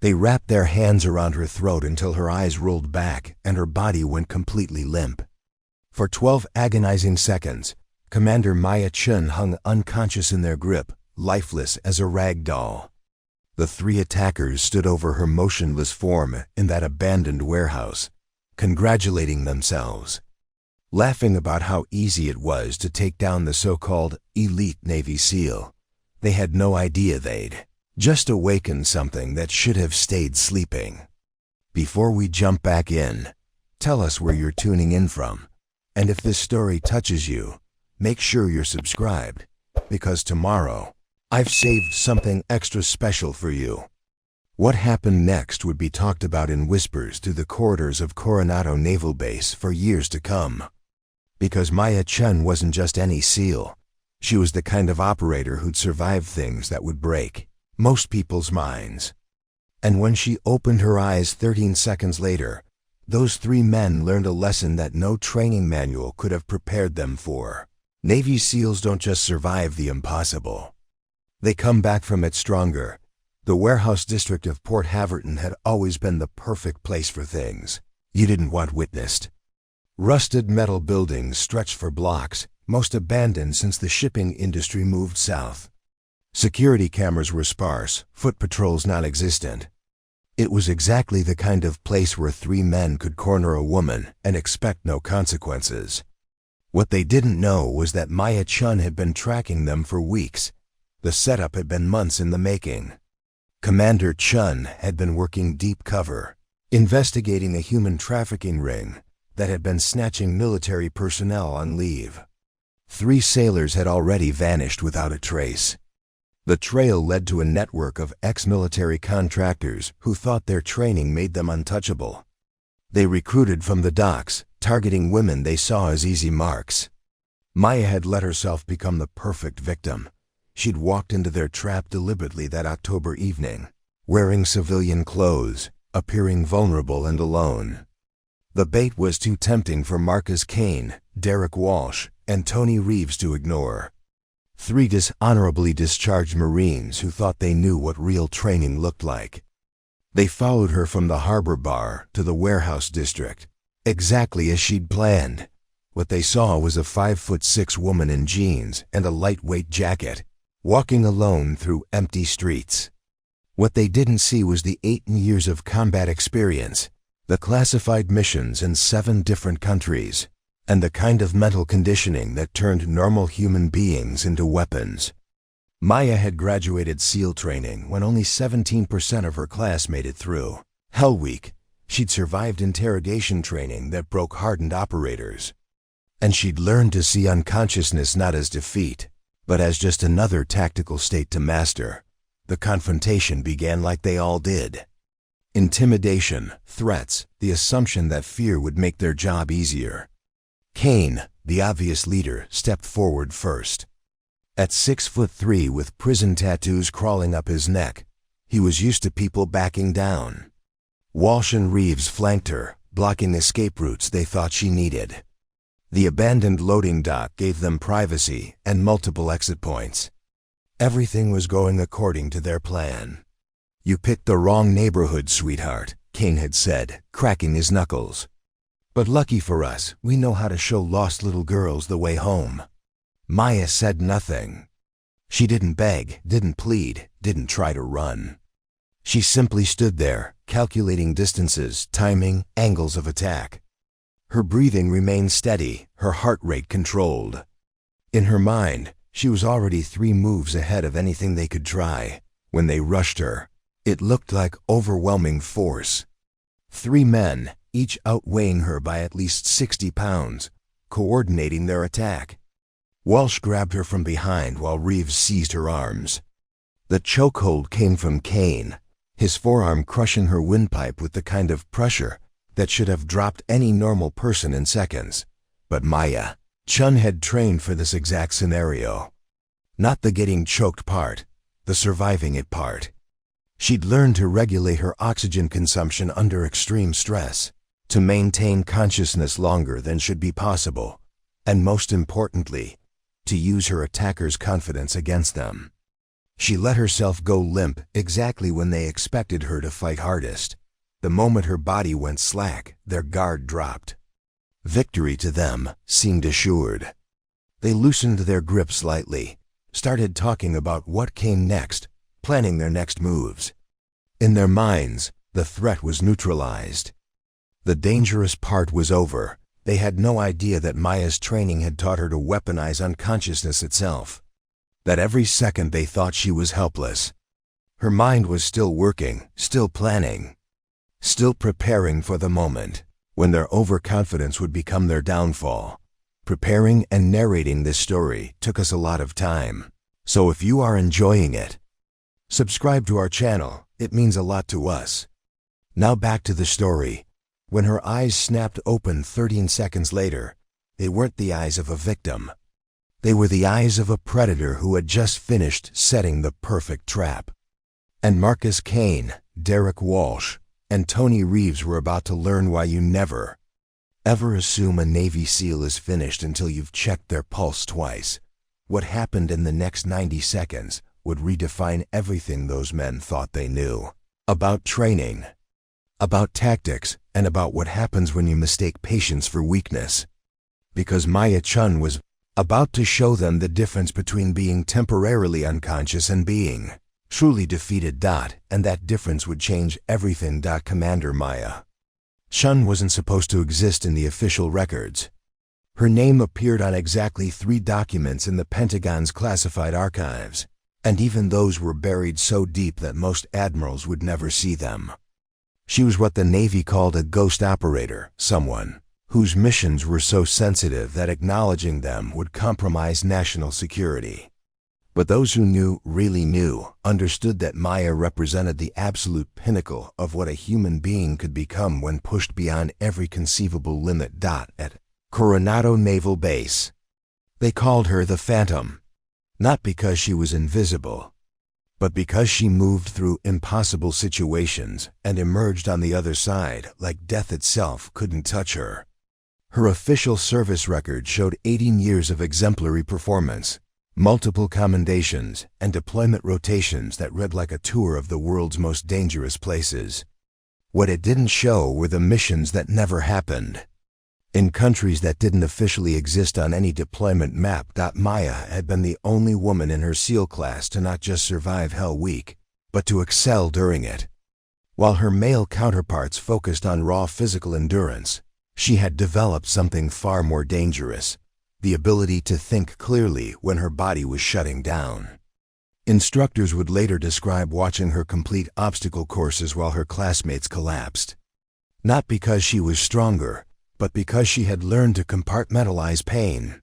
They wrapped their hands around her throat until her eyes rolled back and her body went completely limp. For 12 agonizing seconds, Commander Maya Chen hung unconscious in their grip, lifeless as a rag doll. The 3 attackers stood over her motionless form in that abandoned warehouse, congratulating themselves, laughing about how easy it was to take down the so-called elite Navy SEAL. They had no idea they'd just awakened something that should have stayed sleeping. Before we jump back in, tell us where you're tuning in from, and if this story touches you, make sure you're subscribed, because tomorrow, I've saved something extra special for you. What happened next would be talked about in whispers through the corridors of Coronado Naval Base for years to come. Because Maya Chen wasn't just any SEAL. She was the kind of operator who'd survive things that would break most people's minds. And when she opened her eyes 13 seconds later, those 3 men learned a lesson that no training manual could have prepared them for. Navy SEALs don't just survive the impossible. They come back from it stronger. The warehouse district of Port Haverton had always been the perfect place for things you didn't want witnessed. Rusted metal buildings stretched for blocks, most abandoned since the shipping industry moved south. Security cameras were sparse, foot patrols non-existent. It was exactly the kind of place where 3 men could corner a woman and expect no consequences. What they didn't know was that Maya Chen had been tracking them for weeks. The setup had been months in the making. Commander Chen had been working deep cover, investigating a human trafficking ring that had been snatching military personnel on leave. 3 sailors had already vanished without a trace. The trail led to a network of ex-military contractors who thought their training made them untouchable. They recruited from the docks, targeting women they saw as easy marks. Maya had let herself become the perfect victim. She'd walked into their trap deliberately that October evening, wearing civilian clothes, appearing vulnerable and alone. The bait was too tempting for Marcus Kane, Derek Walsh, and Tony Reeves to ignore. 3 dishonorably discharged Marines who thought they knew what real training looked like. They followed her from the harbor bar to the warehouse district, exactly as she'd planned. What they saw was a 5'6" woman in jeans and a lightweight jacket, walking alone through empty streets. What they didn't see was the 8 years of combat experience, the classified missions in 7 different countries, and the kind of mental conditioning that turned normal human beings into weapons. Maya had graduated SEAL training when only 17% of her class made it through. Hell Week, she'd survived interrogation training that broke hardened operators. And she'd learned to see unconsciousness not as defeat, but as just another tactical state to master. The confrontation began like they all did. Intimidation, threats, the assumption that fear would make their job easier. Kane, the obvious leader, stepped forward first. At 6'3" with prison tattoos crawling up his neck, he was used to people backing down. Walsh and Reeves flanked her, blocking escape routes they thought she needed. The abandoned loading dock gave them privacy and multiple exit points. Everything was going according to their plan. "You picked the wrong neighborhood, sweetheart," Kane had said, cracking his knuckles. "But lucky for us, we know how to show lost little girls the way home." Maya said nothing. She didn't beg, didn't plead, didn't try to run. She simply stood there, calculating distances, timing, angles of attack. Her breathing remained steady, her heart rate controlled. In her mind, she was already 3 moves ahead of anything they could try. When they rushed her, it looked like overwhelming force. 3 men, each outweighing her by at least 60 pounds, coordinating their attack. Walsh grabbed her from behind while Reeves seized her arms. The chokehold came from Kane, his forearm crushing her windpipe with the kind of pressure that should have dropped any normal person in seconds. But Maya Chen had trained for this exact scenario. Not the getting choked part, the surviving it part. She'd learned to regulate her oxygen consumption under extreme stress, to maintain consciousness longer than should be possible, and most importantly, to use her attackers' confidence against them. She let herself go limp exactly when they expected her to fight hardest. The moment her body went slack, their guard dropped. Victory to them seemed assured. They loosened their grip slightly, started talking about what came next, planning their next moves. In their minds, the threat was neutralized. The dangerous part was over. They had no idea that Maya's training had taught her to weaponize unconsciousness itself. That every second they thought she was helpless. Her mind was still working, still planning, still preparing for the moment when their overconfidence would become their downfall. Preparing and narrating this story took us a lot of time. So if you are enjoying it, subscribe to our channel. It means a lot to us. Now back to the story. When her eyes snapped open 13 seconds later, they weren't the eyes of a victim. They were the eyes of a predator who had just finished setting the perfect trap. And Marcus Kane, Derek Walsh, and Tony Reeves were about to learn why you never, ever assume a Navy SEAL is finished until you've checked their pulse twice. What happened in the next 90 seconds would redefine everything those men thought they knew. About training, about tactics, and about what happens when you mistake patience for weakness. Because Maya Chen was about to show them the difference between being temporarily unconscious and being truly defeated. And that difference would change everything. Commander Maya Chen wasn't supposed to exist in the official records. Her name appeared on exactly 3 documents in the Pentagon's classified archives, and even those were buried so deep that most admirals would never see them. She was what the Navy called a ghost operator, someone whose missions were so sensitive that acknowledging them would compromise national security. But those who knew, really knew, understood that Maya represented the absolute pinnacle of what a human being could become when pushed beyond every conceivable limit. At Coronado Naval Base, they called her the Phantom, not because she was invisible, but because she moved through impossible situations and emerged on the other side like death itself couldn't touch her. Her official service record showed 18 years of exemplary performance, multiple commendations, and deployment rotations that read like a tour of the world's most dangerous places. What it didn't show were the missions that never happened, in countries that didn't officially exist on any deployment map. Maya had been the only woman in her SEAL class to not just survive Hell Week, but to excel during it. While her male counterparts focused on raw physical endurance, she had developed something far more dangerous: the ability to think clearly when her body was shutting down. Instructors would later describe watching her complete obstacle courses while her classmates collapsed. Not because she was stronger, but because she had learned to compartmentalize pain,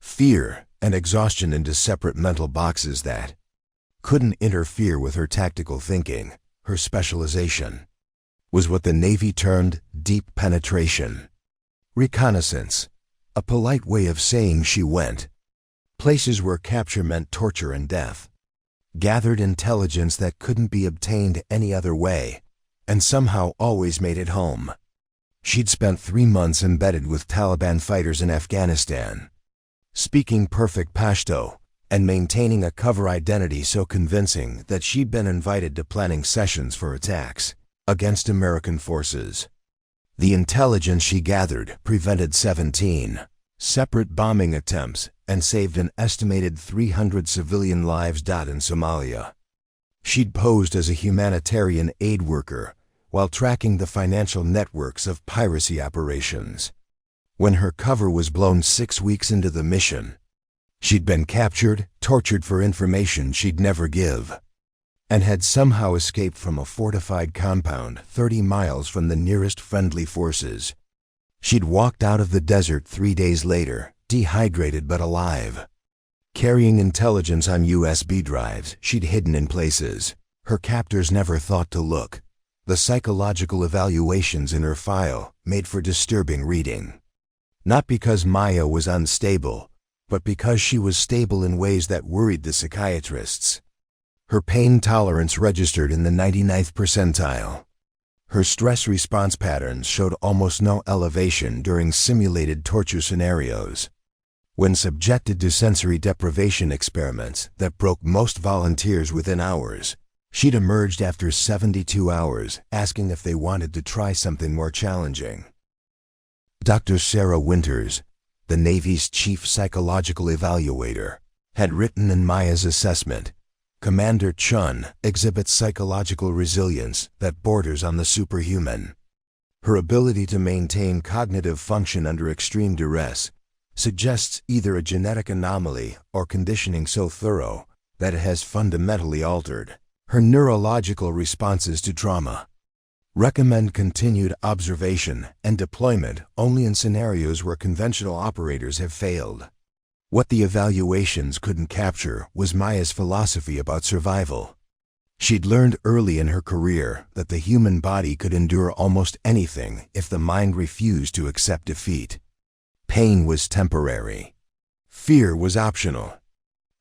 fear, and exhaustion into separate mental boxes that couldn't interfere with her tactical thinking. Her specialization was what the Navy termed deep penetration. Reconnaissance, a polite way of saying she went places where capture meant torture and death, gathered intelligence that couldn't be obtained any other way, and somehow always made it home. She'd spent 3 months embedded with Taliban fighters in Afghanistan, speaking perfect Pashto and maintaining a cover identity so convincing that she'd been invited to planning sessions for attacks against American forces. The intelligence she gathered prevented 17 separate bombing attempts and saved an estimated 300 civilian lives. In Somalia, she'd posed as a humanitarian aid worker while tracking the financial networks of piracy operations. When her cover was blown 6 weeks into the mission, she'd been captured, tortured for information she'd never give, and had somehow escaped from a fortified compound 30 miles from the nearest friendly forces. She'd walked out of the desert 3 days later, dehydrated but alive, carrying intelligence on USB drives she'd hidden in places her captors never thought to look. The psychological evaluations in her file made for disturbing reading. Not because Maya was unstable, but because she was stable in ways that worried the psychiatrists. Her pain tolerance registered in the 99th percentile. Her stress response patterns showed almost no elevation during simulated torture scenarios. When subjected to sensory deprivation experiments that broke most volunteers within hours, she'd emerged after 72 hours asking if they wanted to try something more challenging. Dr. Sarah Winters, the Navy's chief psychological evaluator, had written in Maya's assessment, "Commander Chun exhibits psychological resilience that borders on the superhuman. Her ability to maintain cognitive function under extreme duress suggests either a genetic anomaly or conditioning so thorough that it has fundamentally altered her neurological responses to trauma. Recommend continued observation and deployment only in scenarios where conventional operators have failed." What the evaluations couldn't capture was Maya's philosophy about survival. She'd learned early in her career that the human body could endure almost anything if the mind refused to accept defeat. Pain was temporary. Fear was optional.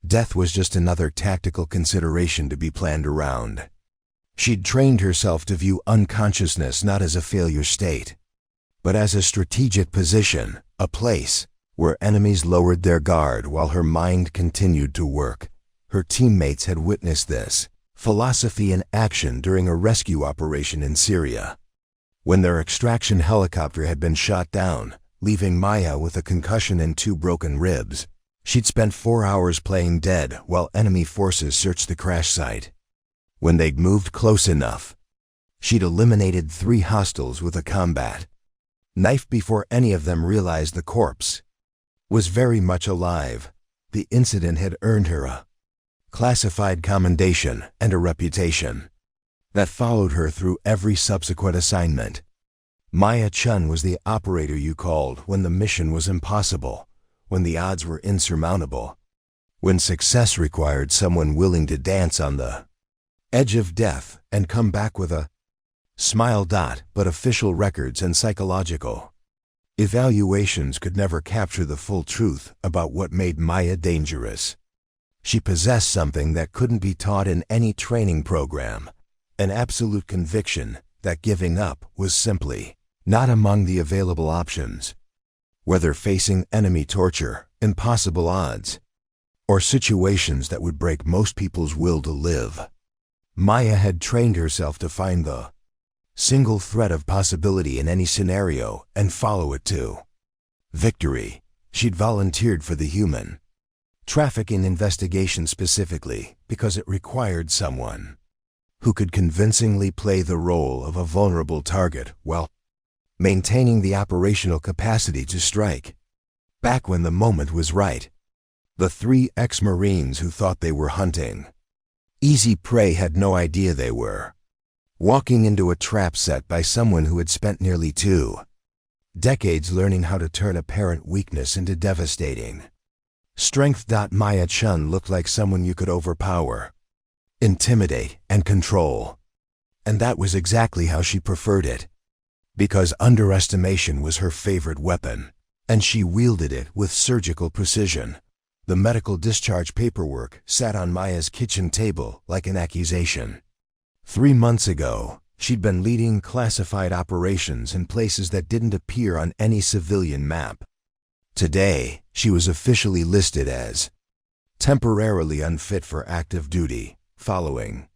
Death was just another tactical consideration to be planned around. She'd trained herself to view unconsciousness not as a failure state, but as a strategic position, a place where enemies lowered their guard while her mind continued to work. Her teammates had witnessed this philosophy in action during a rescue operation in Syria. When their extraction helicopter had been shot down, leaving Maya with a concussion and 2 broken ribs, she'd spent 4 hours playing dead while enemy forces searched the crash site. When they'd moved close enough, she'd eliminated 3 hostiles with a combat knife before any of them realized the corpse was very much alive. The incident had earned her a classified commendation and a reputation that followed her through every subsequent assignment. Maya Chen was the operator you called when the mission was impossible, when the odds were insurmountable, when success required someone willing to dance on the edge of death and come back with a smile. But official records and psychological evaluations could never capture the full truth about what made Maya dangerous. She possessed something that couldn't be taught in any training program, an absolute conviction that giving up was simply not among the available options. Whether facing enemy torture, impossible odds, or situations that would break most people's will to live, Maya had trained herself to find the single thread of possibility in any scenario and follow it to victory. She'd volunteered for the human trafficking investigation specifically because it required someone who could convincingly play the role of a vulnerable target while maintaining the operational capacity to strike back when the moment was right. The 3 ex-Marines who thought they were hunting easy prey had no idea they were walking into a trap set by someone who had spent nearly 2 decades learning how to turn apparent weakness into devastating strength. Maya Chen looked like someone you could overpower, intimidate, and control. And that was exactly how she preferred it, because underestimation was her favorite weapon, and she wielded it with surgical precision. The medical discharge paperwork sat on Maya's kitchen table like an accusation. 3 months ago, she'd been leading classified operations in places that didn't appear on any civilian map. Today, she was officially listed as temporarily unfit for active duty, following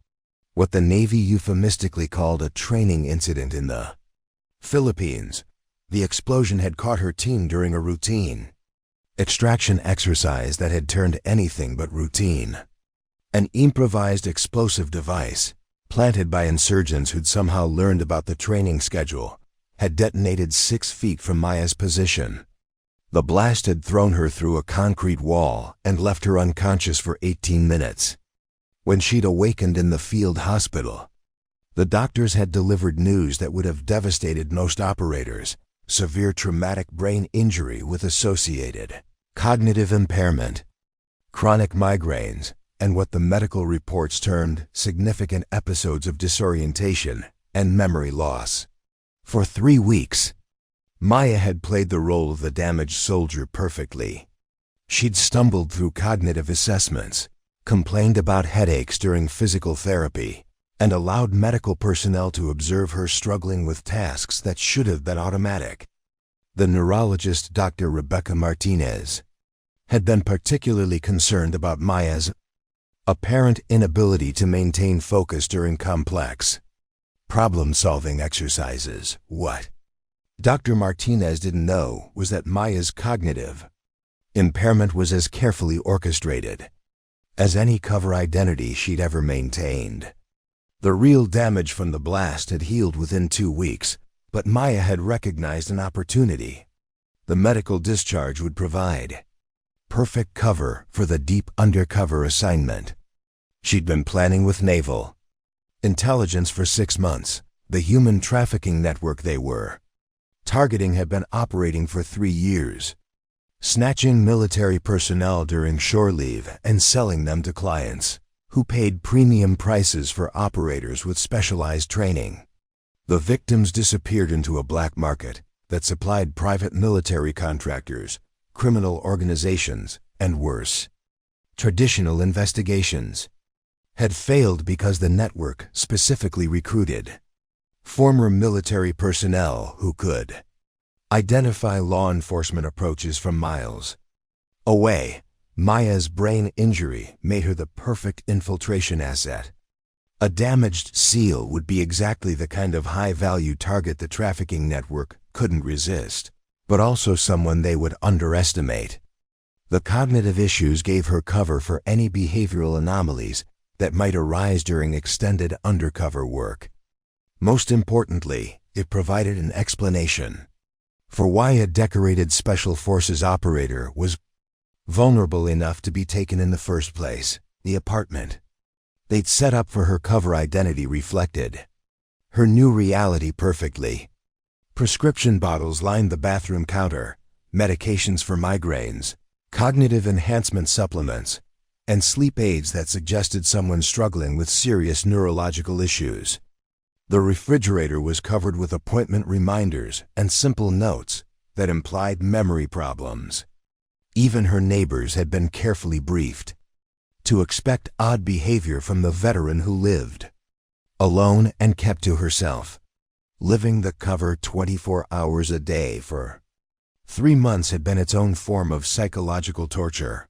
what the Navy euphemistically called a training incident in the Philippines. The explosion had caught her team during a routine extraction exercise that had turned anything but routine. An improvised explosive device, planted by insurgents who'd somehow learned about the training schedule, had detonated 6 feet from Maya's position. The blast had thrown her through a concrete wall and left her unconscious for 18 minutes. When she'd awakened in the field hospital, the doctors had delivered news that would have devastated most operators: severe traumatic brain injury with associated cognitive impairment, chronic migraines, and what the medical reports termed significant episodes of disorientation and memory loss. For 3 weeks, Maya had played the role of the damaged soldier perfectly. She'd stumbled through cognitive assessments, complained about headaches during physical therapy, and allowed medical personnel to observe her struggling with tasks that should have been automatic. The neurologist Dr. Rebecca Martinez had been particularly concerned about Maya's apparent inability to maintain focus during complex problem-solving exercises. What Dr. Martinez didn't know was that Maya's cognitive impairment was as carefully orchestrated as any cover identity she'd ever maintained. The real damage from the blast had healed within 2 weeks, but Maya had recognized an opportunity. The medical discharge would provide perfect cover for the deep undercover assignment she'd been planning with Naval Intelligence for 6 months. The human trafficking network they were targeting had been operating for 3 years, snatching military personnel during shore leave and selling them to clients who paid premium prices for operators with specialized training. The victims disappeared into a black market that supplied private military contractors, criminal organizations, and worse, traditional investigations had failed because the network specifically recruited former military personnel who could identify law enforcement approaches from miles away. Maya's brain injury made her the perfect infiltration asset. A damaged SEAL would be exactly the kind of high-value target the trafficking network couldn't resist, but also someone they would underestimate. The cognitive issues gave her cover for any behavioral anomalies that might arise during extended undercover work. Most importantly, it provided an explanation for why a decorated Special Forces operator was vulnerable enough to be taken in the first place. The apartment they'd set up for her cover identity reflected her new reality perfectly. Prescription bottles lined the bathroom counter, medications for migraines, cognitive enhancement supplements, and sleep aids that suggested someone struggling with serious neurological issues. The refrigerator was covered with appointment reminders and simple notes that implied memory problems. Even her neighbors had been carefully briefed to expect odd behavior from the veteran who lived alone and kept to herself. Living the cover 24 hours a day for 3 months had been its own form of psychological torture.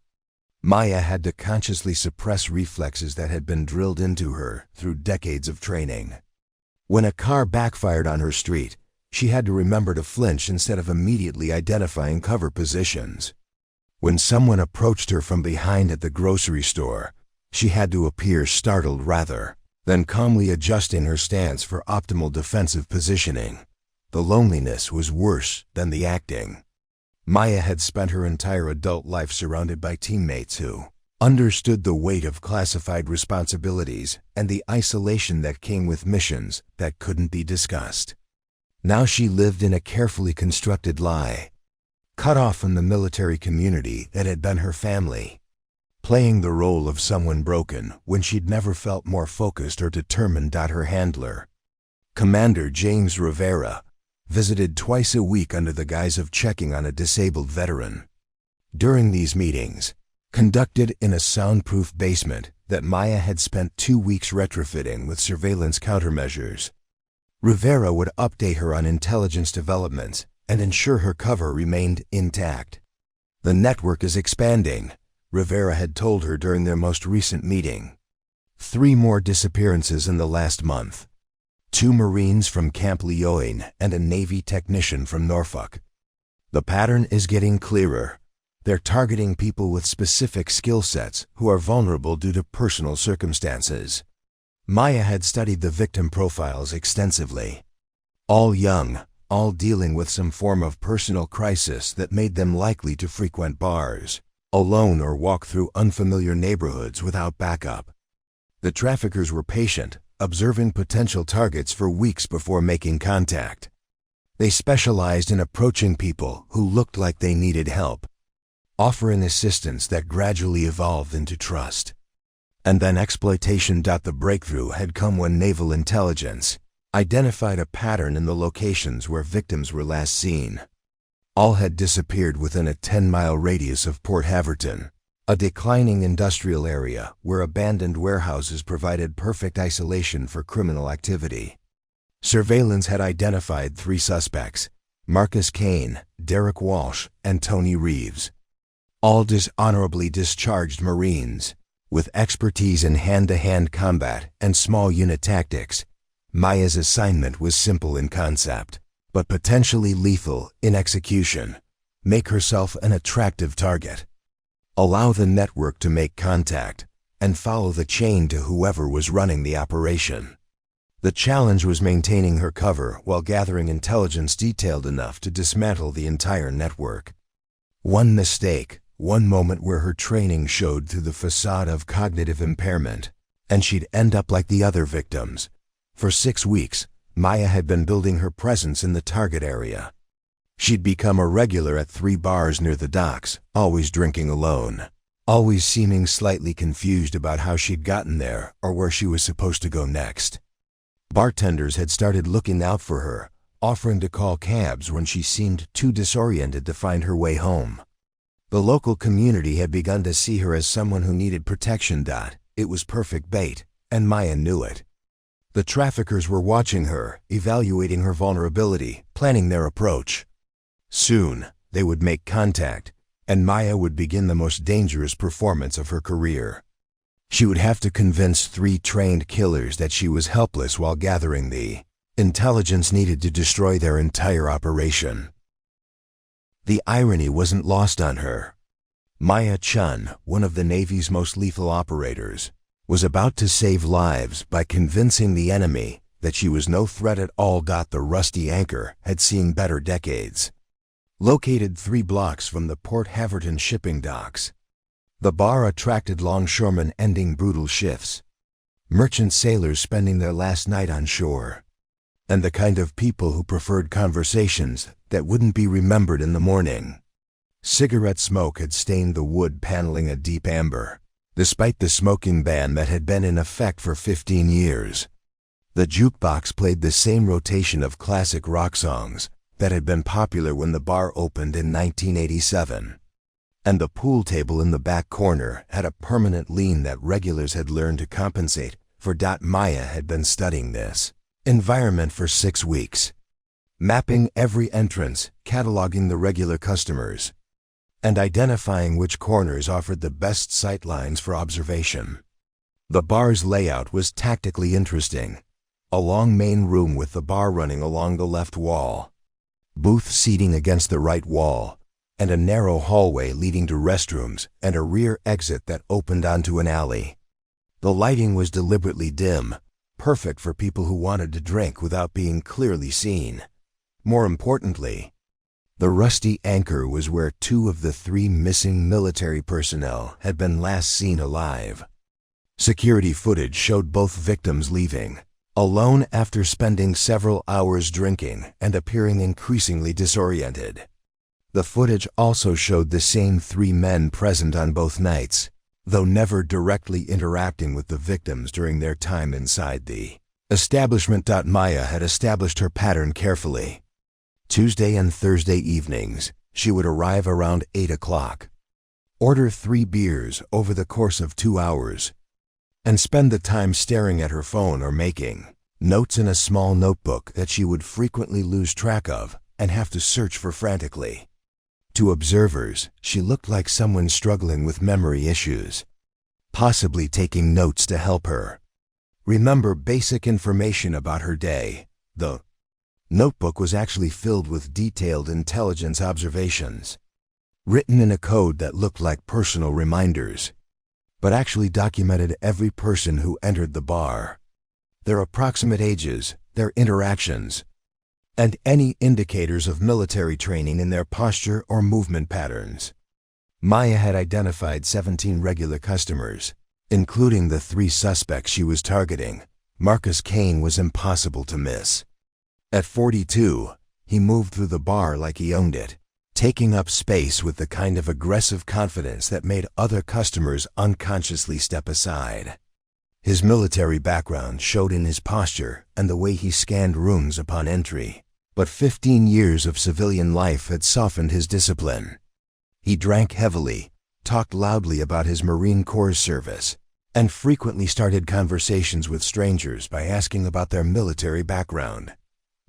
Maya had to consciously suppress reflexes that had been drilled into her through decades of training. When a car backfired on her street, she had to remember to flinch instead of immediately identifying cover positions. When someone approached her from behind at the grocery store, she had to appear startled rather than calmly adjusting her stance for optimal defensive positioning. The loneliness was worse than the acting. Maya had spent her entire adult life surrounded by teammates who understood the weight of classified responsibilities and the isolation that came with missions that couldn't be discussed. Now she lived in a carefully constructed lie, cut off from the military community that had been her family, playing the role of someone broken when she'd never felt more focused or determined. Her handler, Commander James Rivera, visited twice a week under the guise of checking on a disabled veteran. During these meetings, conducted in a soundproof basement that Maya had spent 2 weeks retrofitting with surveillance countermeasures, Rivera would update her on intelligence developments and ensure her cover remained intact. "The network is expanding," Rivera had told her during their most recent meeting. 3 more disappearances in the last month. 2 Marines from Camp Leoyne and a Navy technician from Norfolk. "The pattern is getting clearer. They're targeting people with specific skill sets who are vulnerable due to personal circumstances." Maya had studied the victim profiles extensively. All young, all dealing with some form of personal crisis that made them likely to frequent bars alone or walk through unfamiliar neighborhoods without backup. The traffickers were patient, observing potential targets for weeks before making contact. They specialized in approaching people who looked like they needed help, offering assistance that gradually evolved into trust. And then exploitation. The breakthrough had come when Naval Intelligence identified a pattern in the locations where victims were last seen. All had disappeared within a 10-mile radius of Port Haverton, a declining industrial area where abandoned warehouses provided perfect isolation for criminal activity. Surveillance had identified 3 suspects: Marcus Kane, Derek Walsh, and Tony Reeves. all dishonorably discharged Marines. With expertise in hand-to-hand combat and small unit tactics, Maya's assignment was simple in concept, but potentially lethal in execution. Make herself an attractive target. Allow the network to make contact, and follow the chain to whoever was running the operation. The challenge was maintaining her cover while gathering intelligence detailed enough to dismantle the entire network. One mistake, one moment where her training showed through the facade of cognitive impairment, and she'd end up like the other victims. For 6 weeks, Maya had been building her presence in the target area. She'd become a regular at 3 bars near the docks, always drinking alone, always seeming slightly confused about how she'd gotten there or where she was supposed to go next. Bartenders had started looking out for her, offering to call cabs when she seemed too disoriented to find her way home. The local community had begun to see her as someone who needed protection. It was perfect bait, and Maya knew it. The traffickers were watching her, evaluating her vulnerability, planning their approach. Soon, they would make contact, and Maya would begin the most dangerous performance of her career. She would have to convince 3 trained killers that she was helpless while gathering the intelligence needed to destroy their entire operation. The irony wasn't lost on her. Maya Chen, one of the Navy's most lethal operators, was about to save lives by convincing the enemy that she was no threat at all. The rusty anchor had seen better decades. Located 3 blocks from the Port Haverton shipping docks, the bar attracted longshoremen ending brutal shifts, merchant sailors spending their last night on shore, and the kind of people who preferred conversations that wouldn't be remembered in the morning. Cigarette smoke had stained the wood paneling a deep amber, despite the smoking ban that had been in effect for 15 years. The jukebox played the same rotation of classic rock songs that had been popular when the bar opened in 1987. And the pool table in the back corner had a permanent lean that regulars had learned to compensate for. Maya had been studying this environment for 6 weeks, mapping every entrance, cataloging the regular customers, and identifying which corners offered the best sightlines for observation. The bar's layout was tactically interesting. A long main room with the bar running along the left wall, booth seating against the right wall, and a narrow hallway leading to restrooms and a rear exit that opened onto an alley. The lighting was deliberately dim, perfect for people who wanted to drink without being clearly seen. More importantly, the rusty anchor was where 2 of the 3 missing military personnel had been last seen alive. Security footage showed both victims leaving, alone after spending several hours drinking and appearing increasingly disoriented. The footage also showed the same 3 men present on both nights, though never directly interacting with the victims during their time inside the establishment. Maya had established her pattern carefully. Tuesday and Thursday evenings, she would arrive around 8 o'clock, order 3 beers over the course of 2 hours, and spend the time staring at her phone or making notes in a small notebook that she would frequently lose track of and have to search for frantically. To observers, she looked like someone struggling with memory issues, possibly taking notes to help her remember basic information about her day. The notebook was actually filled with detailed intelligence observations, written in a code that looked like personal reminders, but actually documented every person who entered the bar, their approximate ages, their interactions, and any indicators of military training in their posture or movement patterns. Maya had identified 17 regular customers, including the 3 suspects she was targeting. Marcus Kane was impossible to miss. At 42, he moved through the bar like he owned it, taking up space with the kind of aggressive confidence that made other customers unconsciously step aside. His military background showed in his posture and the way he scanned rooms upon entry, but 15 years of civilian life had softened his discipline. He drank heavily, talked loudly about his Marine Corps service, and frequently started conversations with strangers by asking about their military background.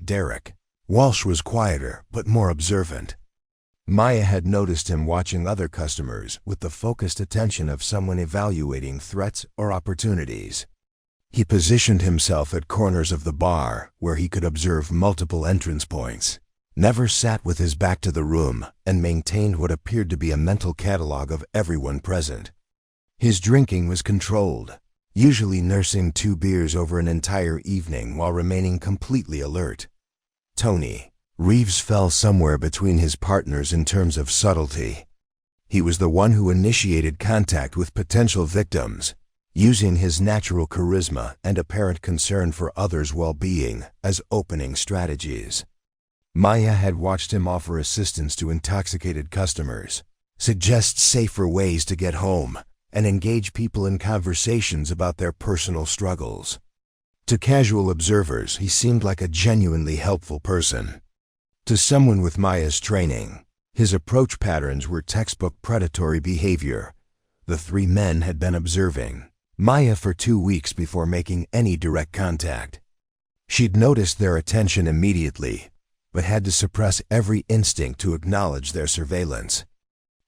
Derek Walsh was quieter but more observant. Maya had noticed him watching other customers with the focused attention of someone evaluating threats or opportunities. He positioned himself at corners of the bar where he could observe multiple entrance points, never sat with his back to the room, and maintained what appeared to be a mental catalog of everyone present. His drinking was controlled, usually nursing 2 beers over an entire evening while remaining completely alert. Tony Reeves fell somewhere between his partners in terms of subtlety. He was the one who initiated contact with potential victims, using his natural charisma and apparent concern for others' well-being as opening strategies. Maya had watched him offer assistance to intoxicated customers, suggest safer ways to get home, and engage people in conversations about their personal struggles. To casual observers, he seemed like a genuinely helpful person. To someone with Maya's training, his approach patterns were textbook predatory behavior. The 3 men had been observing Maya for 2 weeks before making any direct contact. She'd noticed their attention immediately, but had to suppress every instinct to acknowledge their surveillance.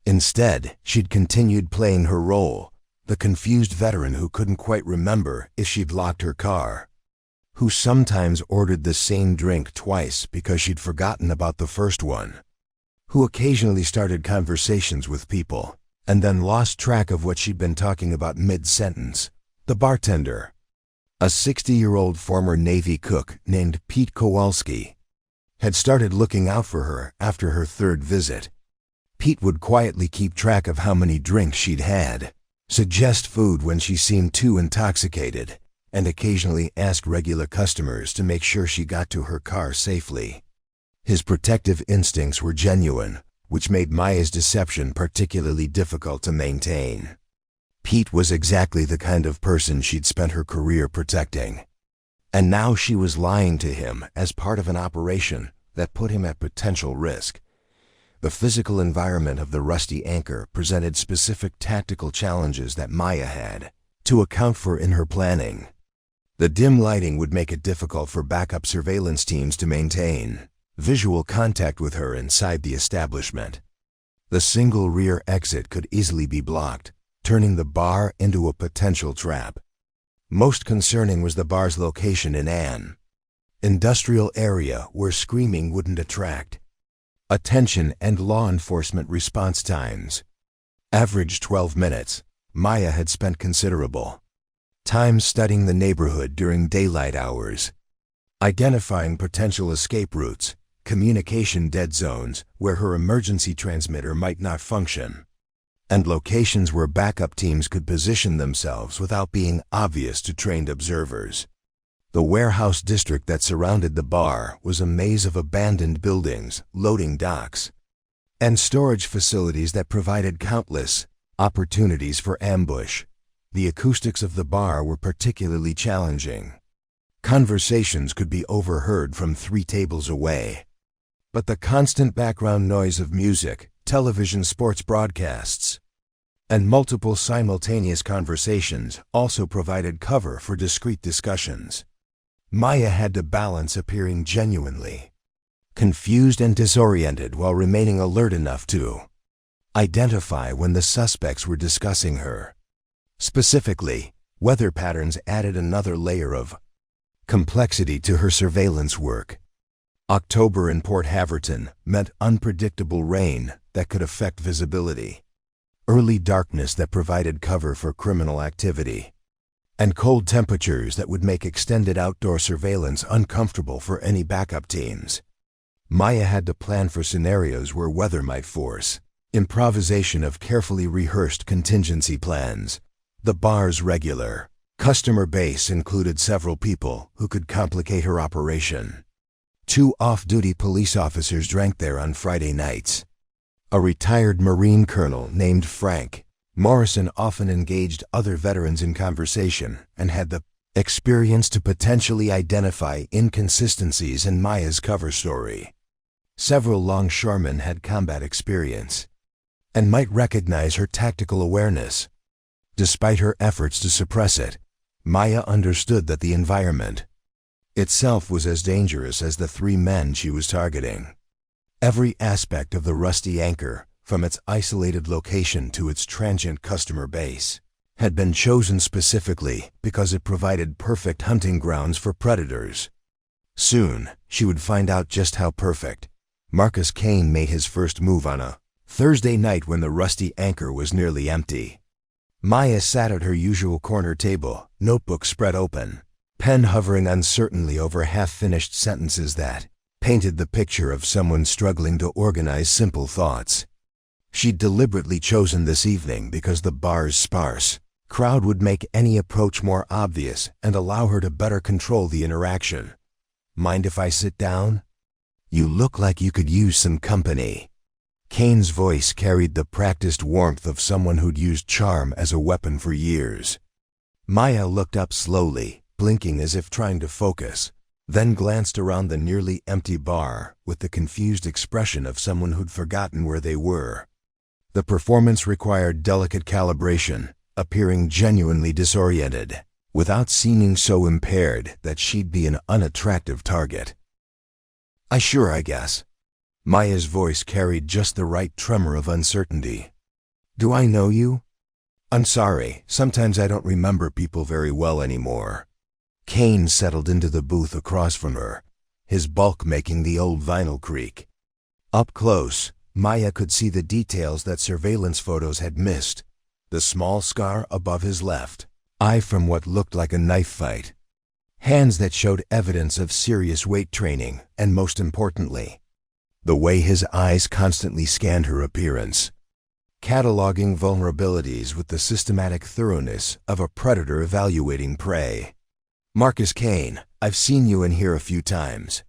Instead, she'd continued playing her role, the confused veteran who couldn't quite remember if she'd locked her car, who sometimes ordered the same drink twice because she'd forgotten about the first one, who occasionally started conversations with people and then lost track of what she'd been talking about mid-sentence. The bartender, a 60-year-old former Navy cook named Pete Kowalski, had started looking out for her after her 3rd visit. Pete would quietly keep track of how many drinks she'd had, suggest food when she seemed too intoxicated, and occasionally ask regular customers to make sure she got to her car safely. His protective instincts were genuine, which made Maya's deception particularly difficult to maintain. Pete was exactly the kind of person she'd spent her career protecting. And now she was lying to him as part of an operation that put him at potential risk. The physical environment of the rusty anchor presented specific tactical challenges that Maya had to account for in her planning. The dim lighting would make it difficult for backup surveillance teams to maintain visual contact with her inside the establishment. The single rear exit could easily be blocked, turning the bar into a potential trap. Most concerning was the bar's location in an industrial area where screaming wouldn't attract attention, and law enforcement response times averaged 12 minutes. Maya had spent considerable time studying the neighborhood during daylight hours, identifying potential escape routes, communication dead zones where her emergency transmitter might not function, and locations where backup teams could position themselves without being obvious to trained observers. The warehouse district that surrounded the bar was a maze of abandoned buildings, loading docks, and storage facilities that provided countless opportunities for ambush. The acoustics of the bar were particularly challenging. Conversations could be overheard from 3 tables away, but the constant background noise of music, television sports broadcasts, and multiple simultaneous conversations also provided cover for discreet discussions. Maya had to balance appearing genuinely confused and disoriented while remaining alert enough to identify when the suspects were discussing her. Specifically, weather patterns added another layer of complexity to her surveillance work. October in Port Haverton meant unpredictable rain that could affect visibility, early darkness that provided cover for criminal activity, and cold temperatures that would make extended outdoor surveillance uncomfortable for any backup teams. Maya had to plan for scenarios where weather might force improvisation of carefully rehearsed contingency plans. The bar's regular customer base included several people who could complicate her operation. 2 off-duty police officers drank there on Friday nights. A retired Marine colonel named Frank Morrison often engaged other veterans in conversation and had the experience to potentially identify inconsistencies in Maya's cover story. Several longshoremen had combat experience and might recognize her tactical awareness. Despite her efforts to suppress it, Maya understood that the environment itself was as dangerous as the 3 men she was targeting. Every aspect of the rusty anchor, from its isolated location to its transient customer base, had been chosen specifically because it provided perfect hunting grounds for predators. Soon, she would find out just how perfect. Marcus Kane made his first move on a Thursday night when the rusty anchor was nearly empty. Maya sat at her usual corner table, notebook spread open, pen hovering uncertainly over half-finished sentences that painted the picture of someone struggling to organize simple thoughts. She'd deliberately chosen this evening because the bar's sparse crowd would make any approach more obvious and allow her to better control the interaction. "Mind if I sit down? You look like you could use some company." Kane's voice carried the practiced warmth of someone who'd used charm as a weapon for years. Maya looked up slowly, blinking as if trying to focus, then glanced around the nearly empty bar with the confused expression of someone who'd forgotten where they were. The performance required delicate calibration, appearing genuinely disoriented, without seeming so impaired that she'd be an unattractive target. I guess." Maya's voice carried just the right tremor of uncertainty. "Do I know you?" "I'm sorry, sometimes I don't remember people very well anymore." Kane settled into the booth across from her, his bulk making the old vinyl creak. Up close, Maya could see the details that surveillance photos had missed. The small scar above his left eye from what looked like a knife fight. Hands that showed evidence of serious weight training, and most importantly, the way his eyes constantly scanned her appearance, cataloging vulnerabilities with the systematic thoroughness of a predator evaluating prey. "Marcus Kane, I've seen you in here a few times.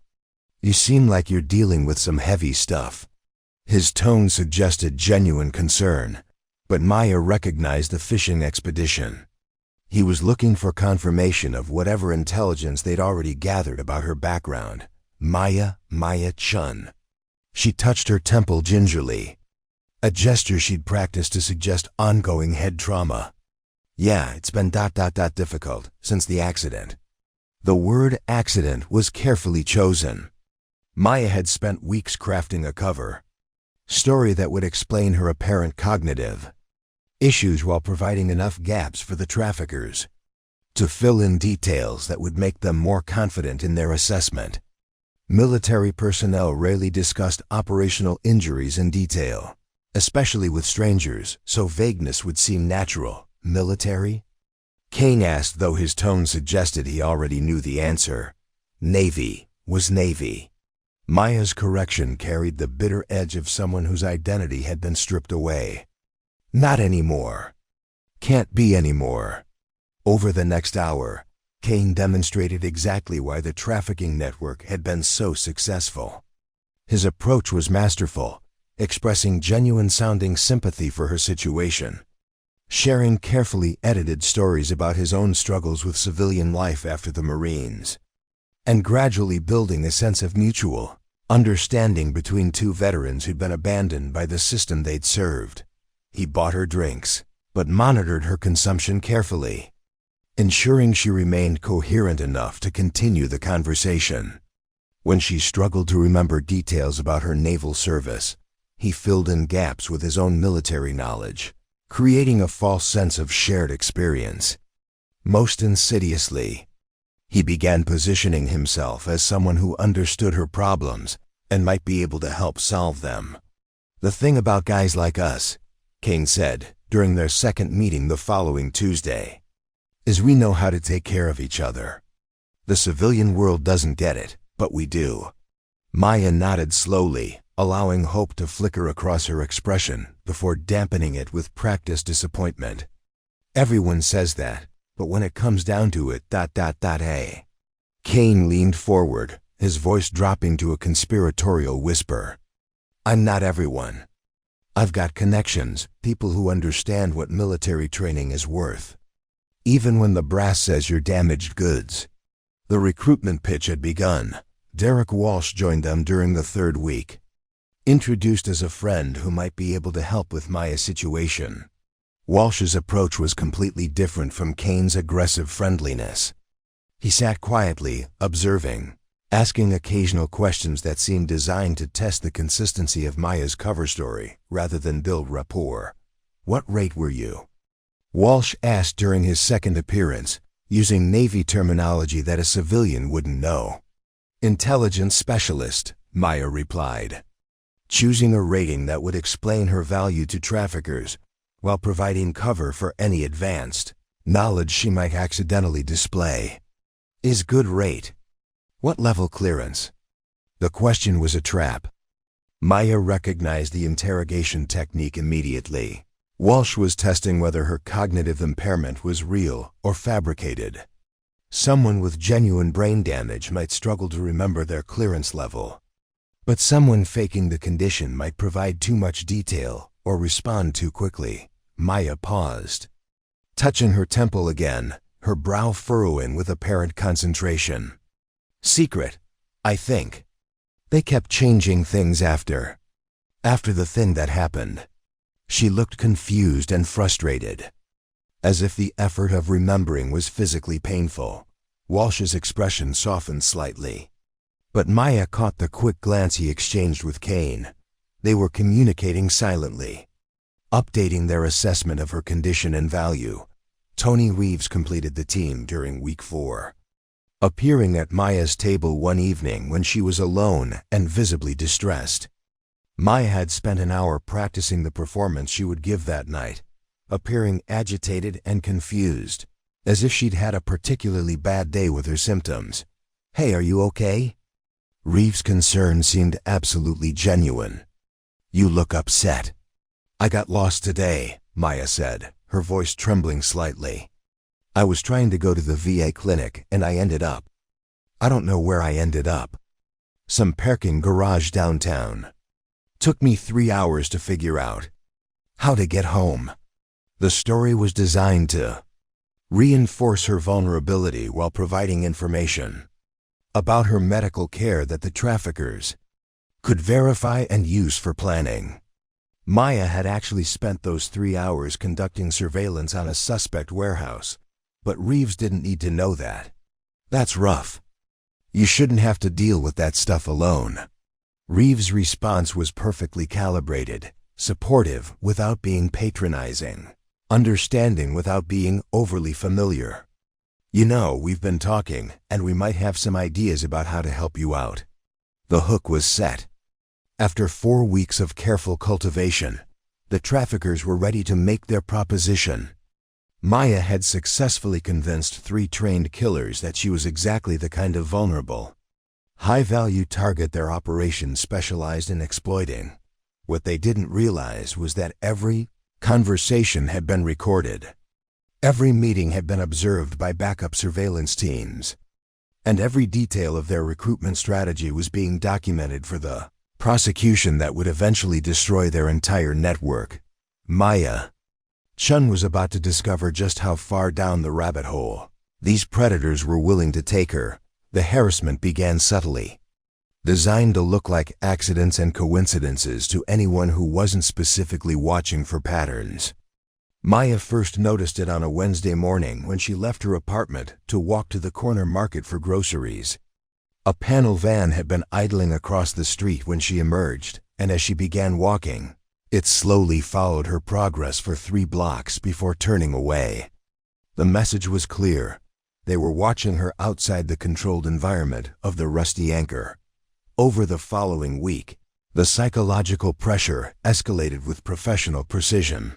You seem like you're dealing with some heavy stuff." His tone suggested genuine concern, but Maya recognized the fishing expedition. He was looking for confirmation of whatever intelligence they'd already gathered about her background. Maya Chen. She touched her temple gingerly, a gesture she'd practiced to suggest ongoing head trauma. "Yeah, it's been difficult since the accident." The word accident was carefully chosen. Maya had spent weeks crafting a cover story that would explain her apparent cognitive issues while providing enough gaps for the traffickers to fill in details that would make them more confident in their assessment. Military personnel rarely discussed operational injuries in detail, especially with strangers, so vagueness would seem natural. "Military?" Kane asked, though his tone suggested he already knew the answer. "Navy was Navy." Maya's correction carried the bitter edge of someone whose identity had been stripped away. "Not anymore. Can't be anymore." Over the next hour, Kane demonstrated exactly why the trafficking network had been so successful. His approach was masterful, expressing genuine-sounding sympathy for her situation, sharing carefully edited stories about his own struggles with civilian life after the Marines, and gradually building a sense of mutual understanding between two veterans who'd been abandoned by the system they'd served. He bought her drinks, but monitored her consumption carefully, ensuring she remained coherent enough to continue the conversation. When she struggled to remember details about her naval service, he filled in gaps with his own military knowledge, creating a false sense of shared experience. Most insidiously, he began positioning himself as someone who understood her problems and might be able to help solve them. "The thing about guys like us," Kane said during their second meeting the following Tuesday, "is we know how to take care of each other. The civilian world doesn't get it, but we do." Maya nodded slowly, allowing hope to flicker across her expression before dampening it with practiced disappointment. "Everyone says that, but when it comes down to it, hey." Kane leaned forward, his voice dropping to a conspiratorial whisper. "I'm not everyone. I've got connections, people who understand what military training is worth. Even when the brass says you're damaged goods." The recruitment pitch had begun. Derek Walsh joined them during the third week, introduced as a friend who might be able to help with Maya's situation. Walsh's approach was completely different from Kane's aggressive friendliness. He sat quietly, observing, asking occasional questions that seemed designed to test the consistency of Maya's cover story rather than build rapport. "What rate were you?" Walsh asked during his second appearance, using Navy terminology that a civilian wouldn't know. "Intelligence specialist," Maya replied, choosing a rating that would explain her value to traffickers while providing cover for any advanced knowledge she might accidentally display. "Is good rate. What level clearance?" The question was a trap. Maya recognized the interrogation technique immediately. Walsh was testing whether her cognitive impairment was real or fabricated. Someone with genuine brain damage might struggle to remember their clearance level, but someone faking the condition might provide too much detail or respond too quickly. Maya paused, touching her temple again, her brow furrowing with apparent concentration. "Secret, I think. They kept changing things after the thing that happened." She looked confused and frustrated, as if the effort of remembering was physically painful. Walsh's expression softened slightly, but Maya caught the quick glance he exchanged with Kane. They were communicating silently, updating their assessment of her condition and value. Tony Reeves completed the team during week 4. Appearing at Maya's table one evening when she was alone and visibly distressed. Maya had spent an hour practicing the performance she would give that night, appearing agitated and confused, as if she'd had a particularly bad day with her symptoms. "Hey, are you okay?" Reeves' concern seemed absolutely genuine. "You look upset." "I got lost today," Maya said, her voice trembling slightly. "I was trying to go to the VA clinic and I don't know where I ended up. Some parking garage downtown. Took me 3 hours to figure out how to get home." The story was designed to reinforce her vulnerability while providing information about her medical care that the traffickers could verify and use for planning. Maya had actually spent those 3 hours conducting surveillance on a suspect warehouse, but Reeves didn't need to know that. "That's rough. You shouldn't have to deal with that stuff alone." Reeves' response was perfectly calibrated, supportive without being patronizing, understanding without being overly familiar. "You know, we've been talking, and we might have some ideas about how to help you out." The hook was set. After 4 weeks of careful cultivation, the traffickers were ready to make their proposition. Maya had successfully convinced 3 trained killers that she was exactly the kind of vulnerable, high-value target their operation specialized in exploiting. What they didn't realize was that every conversation had been recorded. Every meeting had been observed by backup surveillance teams, and every detail of their recruitment strategy was being documented for the prosecution that would eventually destroy their entire network. Maya Chen was about to discover just how far down the rabbit hole these predators were willing to take her. The harassment began subtly, designed to look like accidents and coincidences to anyone who wasn't specifically watching for patterns. Maya first noticed it on a Wednesday morning when she left her apartment to walk to the corner market for groceries. A panel van had been idling across the street when she emerged, and as she began walking, it slowly followed her progress for 3 blocks before turning away. The message was clear. They were watching her outside the controlled environment of the Rusty Anchor. Over the following week, the psychological pressure escalated with professional precision.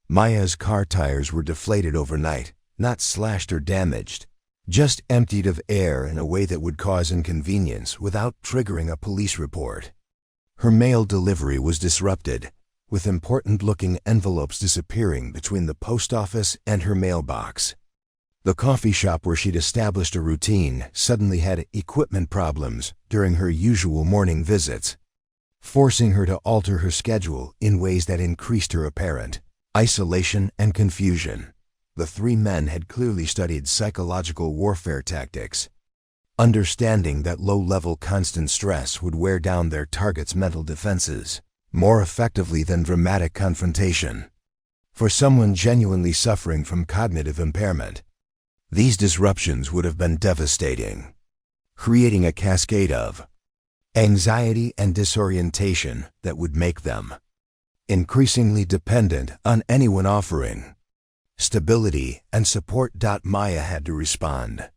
Maya's car tires were deflated overnight, not slashed or damaged, just emptied of air in a way that would cause inconvenience without triggering a police report. Her mail delivery was disrupted, with important-looking envelopes disappearing between the post office and her mailbox. The coffee shop where she'd established a routine suddenly had equipment problems during her usual morning visits, forcing her to alter her schedule in ways that increased her apparent isolation and confusion. The 3 men had clearly studied psychological warfare tactics, understanding that low-level constant stress would wear down their target's mental defenses more effectively than dramatic confrontation. For someone genuinely suffering from cognitive impairment, these disruptions would have been devastating. creating a cascade of anxiety and disorientation that would make them increasingly dependent on anyone offering stability and support. Maya had to respond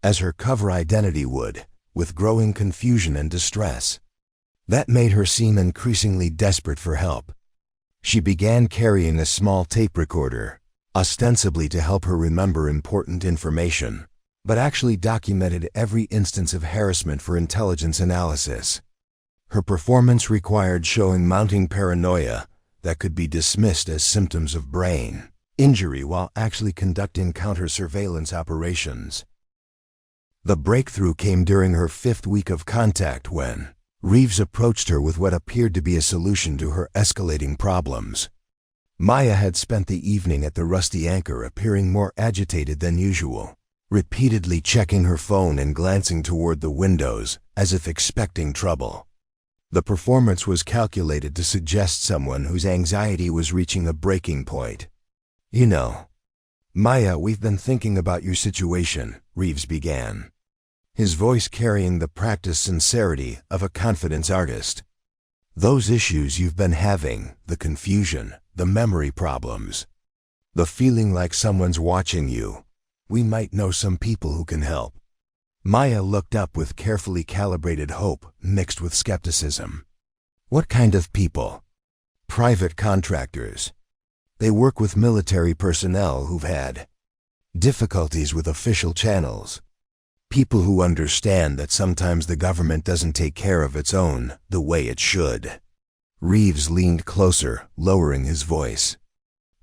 as her cover identity would, with growing confusion and distress. That made her seem increasingly desperate for help. She began carrying a small tape recorder, ostensibly to help her remember important information, but actually documented every instance of harassment for intelligence analysis. Her performance required showing mounting paranoia that could be dismissed as symptoms of brain injury while actually conducting counter-surveillance operations. The breakthrough came during her 5th week of contact when Reeves approached her with what appeared to be a solution to her escalating problems. Maya had spent the evening at the Rusty Anchor appearing more agitated than usual, repeatedly checking her phone and glancing toward the windows as if expecting trouble. The performance was calculated to suggest someone whose anxiety was reaching a breaking point. "You know, Maya, we've been thinking about your situation," Reeves began, his voice carrying the practiced sincerity of a confidence artist. "Those issues you've been having, the confusion, the memory problems, the feeling like someone's watching you, we might know some people who can help." Maya looked up with carefully calibrated hope mixed with skepticism. "What kind of people?" "Private contractors. They work with military personnel who've had difficulties with official channels. People who understand that sometimes the government doesn't take care of its own the way it should." Reeves leaned closer, lowering his voice.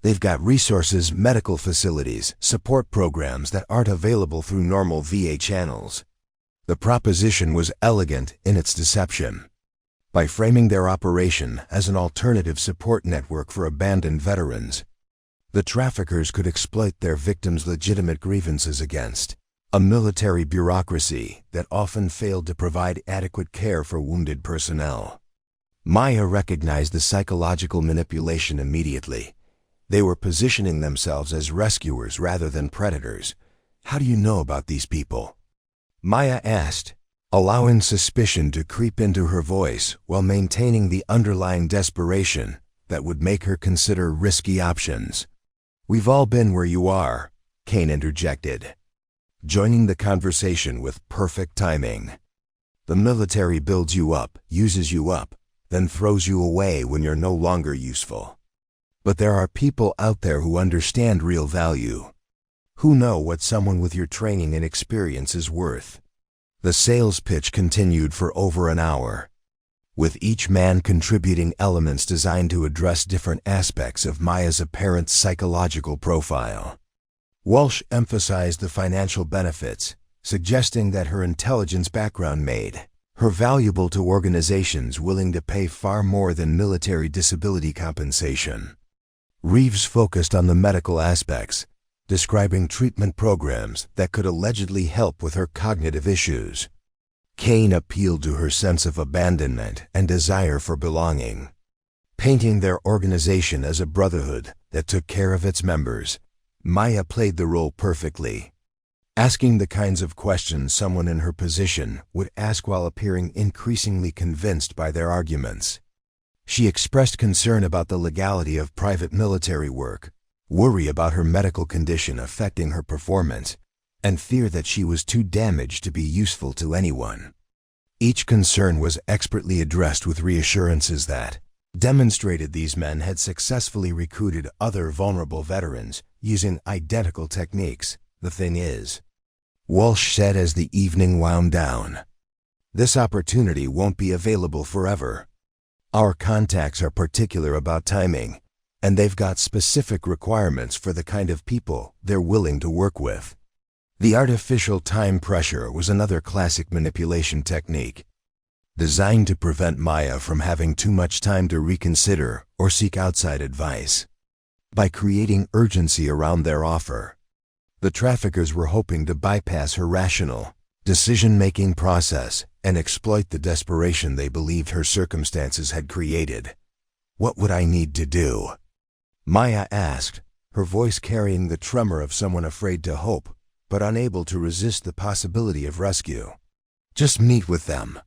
"They've got resources, medical facilities, support programs that aren't available through normal VA channels." The proposition was elegant in its deception. By framing their operation as an alternative support network for abandoned veterans, the traffickers could exploit their victims' legitimate grievances against a military bureaucracy that often failed to provide adequate care for wounded personnel. Maya recognized the psychological manipulation immediately. They were positioning themselves as rescuers rather than predators. "How do you know about these people?" Maya asked, allowing suspicion to creep into her voice while maintaining the underlying desperation that would make her consider risky options. "We've all been where you are," Kane interjected, joining the conversation with perfect timing. "The military builds you up, uses you up, then throws you away when you're no longer useful. But there are people out there who understand real value, who know what someone with your training and experience is worth." The sales pitch continued for over an hour, with each man contributing elements designed to address different aspects of Maya's apparent psychological profile. Walsh emphasized the financial benefits, suggesting that her intelligence background made her valuable to organizations willing to pay far more than military disability compensation. Reeves focused on the medical aspects, describing treatment programs that could allegedly help with her cognitive issues. Kane appealed to her sense of abandonment and desire for belonging, painting their organization as a brotherhood that took care of its members. Maya played the role perfectly, asking the kinds of questions someone in her position would ask while appearing increasingly convinced by their arguments. She expressed concern about the legality of private military work, worry about her medical condition affecting her performance, and fear that she was too damaged to be useful to anyone. Each concern was expertly addressed with reassurances that demonstrated these men had successfully recruited other vulnerable veterans using identical techniques. "The thing is," Walsh said as the evening wound down, "this opportunity won't be available forever. Our contacts are particular about timing, and they've got specific requirements for the kind of people they're willing to work with." The artificial time pressure was another classic manipulation technique, designed to prevent Maya from having too much time to reconsider or seek outside advice. By creating urgency around their offer, the traffickers were hoping to bypass her rational decision-making process and exploit the desperation they believed her circumstances had created. "What would I need to do?" Maya asked, her voice carrying the tremor of someone afraid to hope, but unable to resist the possibility of rescue. Just meet with them.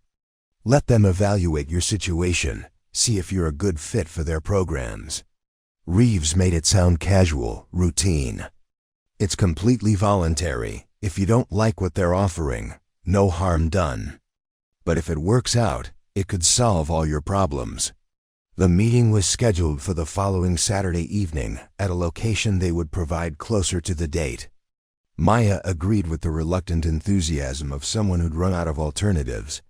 Let them evaluate your situation, see if you're a good fit for their programs. Reeves made it sound casual, routine. It's completely voluntary. If you don't like what they're offering, no harm done. But if it works out, it could solve all your problems. The meeting was scheduled for the following Saturday evening at a location they would provide closer to the date. Maya agreed with the reluctant enthusiasm of someone who'd run out of alternatives.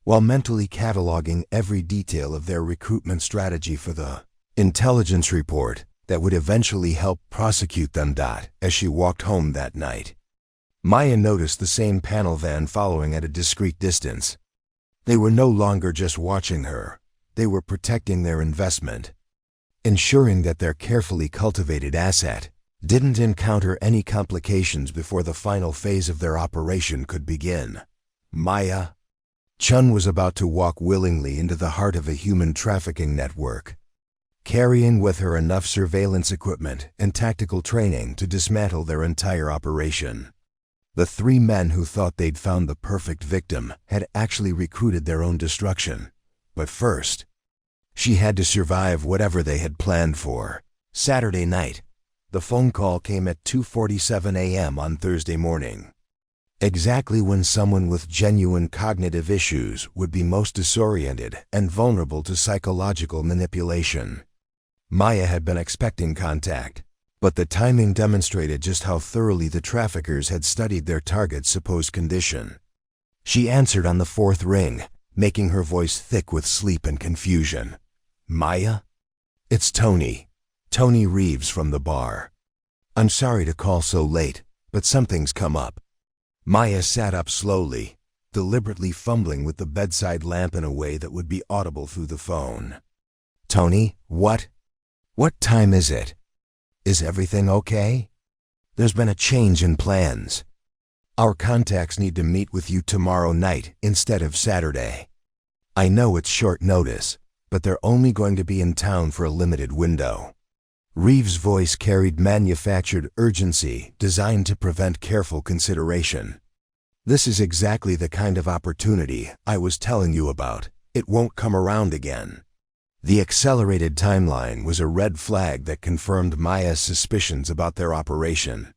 While mentally cataloging every detail of their recruitment strategy for the intelligence report that would eventually help prosecute them. As she walked home that night, Maya noticed the same panel van following at a discreet distance. They were no longer just watching her, they were protecting their investment, ensuring that their carefully cultivated asset didn't encounter any complications before the final phase of their operation could begin. Maya Chen was about to walk willingly into the heart of a human trafficking network, carrying with her enough surveillance equipment and tactical training to dismantle their entire operation. The three men who thought they'd found the perfect victim had actually recruited their own destruction. But first, she had to survive whatever they had planned for. Saturday night, the phone call came at 2:47 a.m. on Thursday morning, exactly when someone with genuine cognitive issues would be most disoriented and vulnerable to psychological manipulation. Maya had been expecting contact, but the timing demonstrated just how thoroughly the traffickers had studied their target's supposed condition. She answered on the fourth ring, making her voice thick with sleep and confusion. "Maya? It's Tony Reeves from the bar. I'm sorry to call so late, but something's come up." Maya sat up slowly, deliberately fumbling with the bedside lamp in a way that would be audible through the phone. "Tony, what? What time is it? Is everything okay? There's been a change in plans. Our contacts need to meet with you tomorrow night instead of Saturday. I know it's short notice, but they're only going to be in town for a limited window." Reeves' voice carried manufactured urgency designed to prevent careful consideration. "This is exactly the kind of opportunity I was telling you about. It won't come around again." The accelerated timeline was a red flag that confirmed Maya's suspicions about their operation.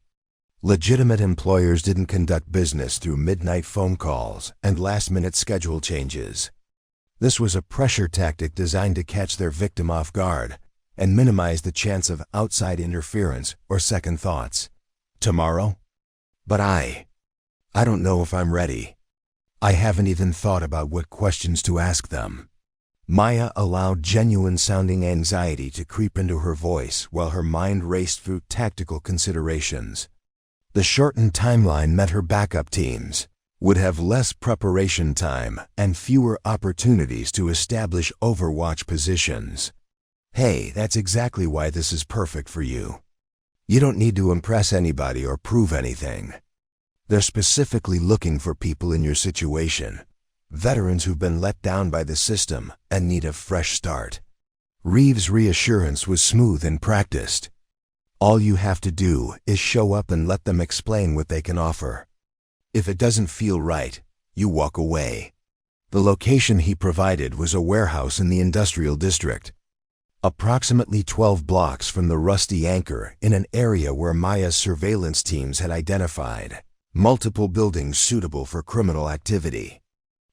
Legitimate employers didn't conduct business through midnight phone calls and last-minute schedule changes. This was a pressure tactic designed to catch their victim off guard and minimize the chance of outside interference or second thoughts. "Tomorrow? But I don't know if I'm ready. I haven't even thought about what questions to ask them." Maya allowed genuine-sounding anxiety to creep into her voice while her mind raced through tactical considerations. The shortened timeline meant her backup teams would have less preparation time and fewer opportunities to establish overwatch positions. "Hey, that's exactly why this is perfect for you. You don't need to impress anybody or prove anything. They're specifically looking for people in your situation, veterans who've been let down by the system and need a fresh start." Reeves' reassurance was smooth and practiced. "All you have to do is show up and let them explain what they can offer. If it doesn't feel right, you walk away." The location he provided was a warehouse in the industrial district, approximately 12 blocks from the Rusty Anchor, in an area where Maya's surveillance teams had identified multiple buildings suitable for criminal activity.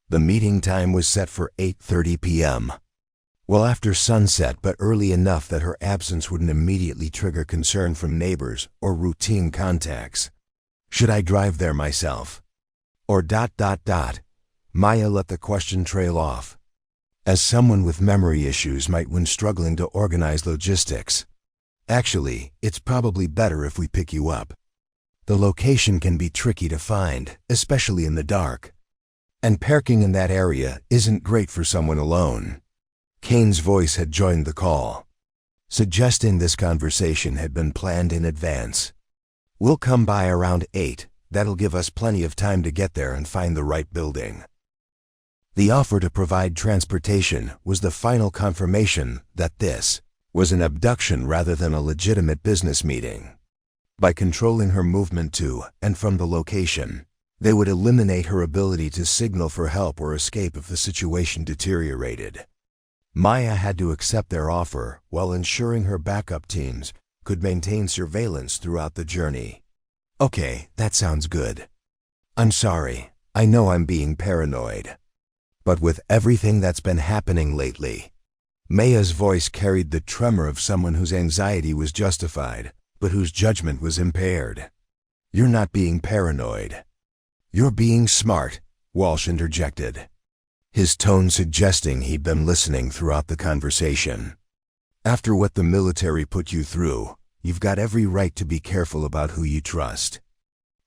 The meeting time was set for 8:30 p.m. Well after sunset, but early enough that her absence wouldn't immediately trigger concern from neighbors or routine contacts. "Should I drive there myself? Or ... Maya let the question trail off, as someone with memory issues might when struggling to organize logistics. "Actually, it's probably better if we pick you up. The location can be tricky to find, especially in the dark. And parking in that area isn't great for someone alone." Kane's voice had joined the call, suggesting this conversation had been planned in advance. "We'll come by around 8. That'll give us plenty of time to get there and find the right building." The offer to provide transportation was the final confirmation that this was an abduction rather than a legitimate business meeting. By controlling her movement to and from the location, They would eliminate her ability to signal for help or escape if the situation deteriorated. Maya had to accept their offer while ensuring her backup teams could maintain surveillance throughout the journey. Okay, that sounds good. I'm sorry, I know I'm being paranoid. But with everything that's been happening lately, Maya's voice carried the tremor of someone whose anxiety was justified, but whose judgment was impaired. You're not being paranoid. You're being smart, Walsh interjected, his tone suggesting he'd been listening throughout the conversation. After what the military put you through, you've got every right to be careful about who you trust.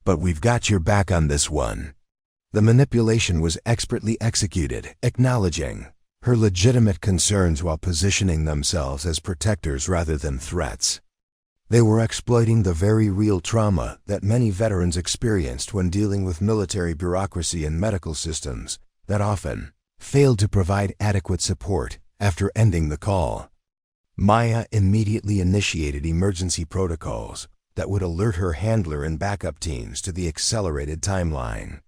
But we've got your back on this one. The manipulation was expertly executed, acknowledging her legitimate concerns while positioning themselves as protectors rather than threats. They were exploiting the very real trauma that many veterans experienced when dealing with military bureaucracy and medical systems that often failed to provide adequate support after ending the call. Maya immediately initiated emergency protocols that would alert her handler and backup teams to the accelerated timeline.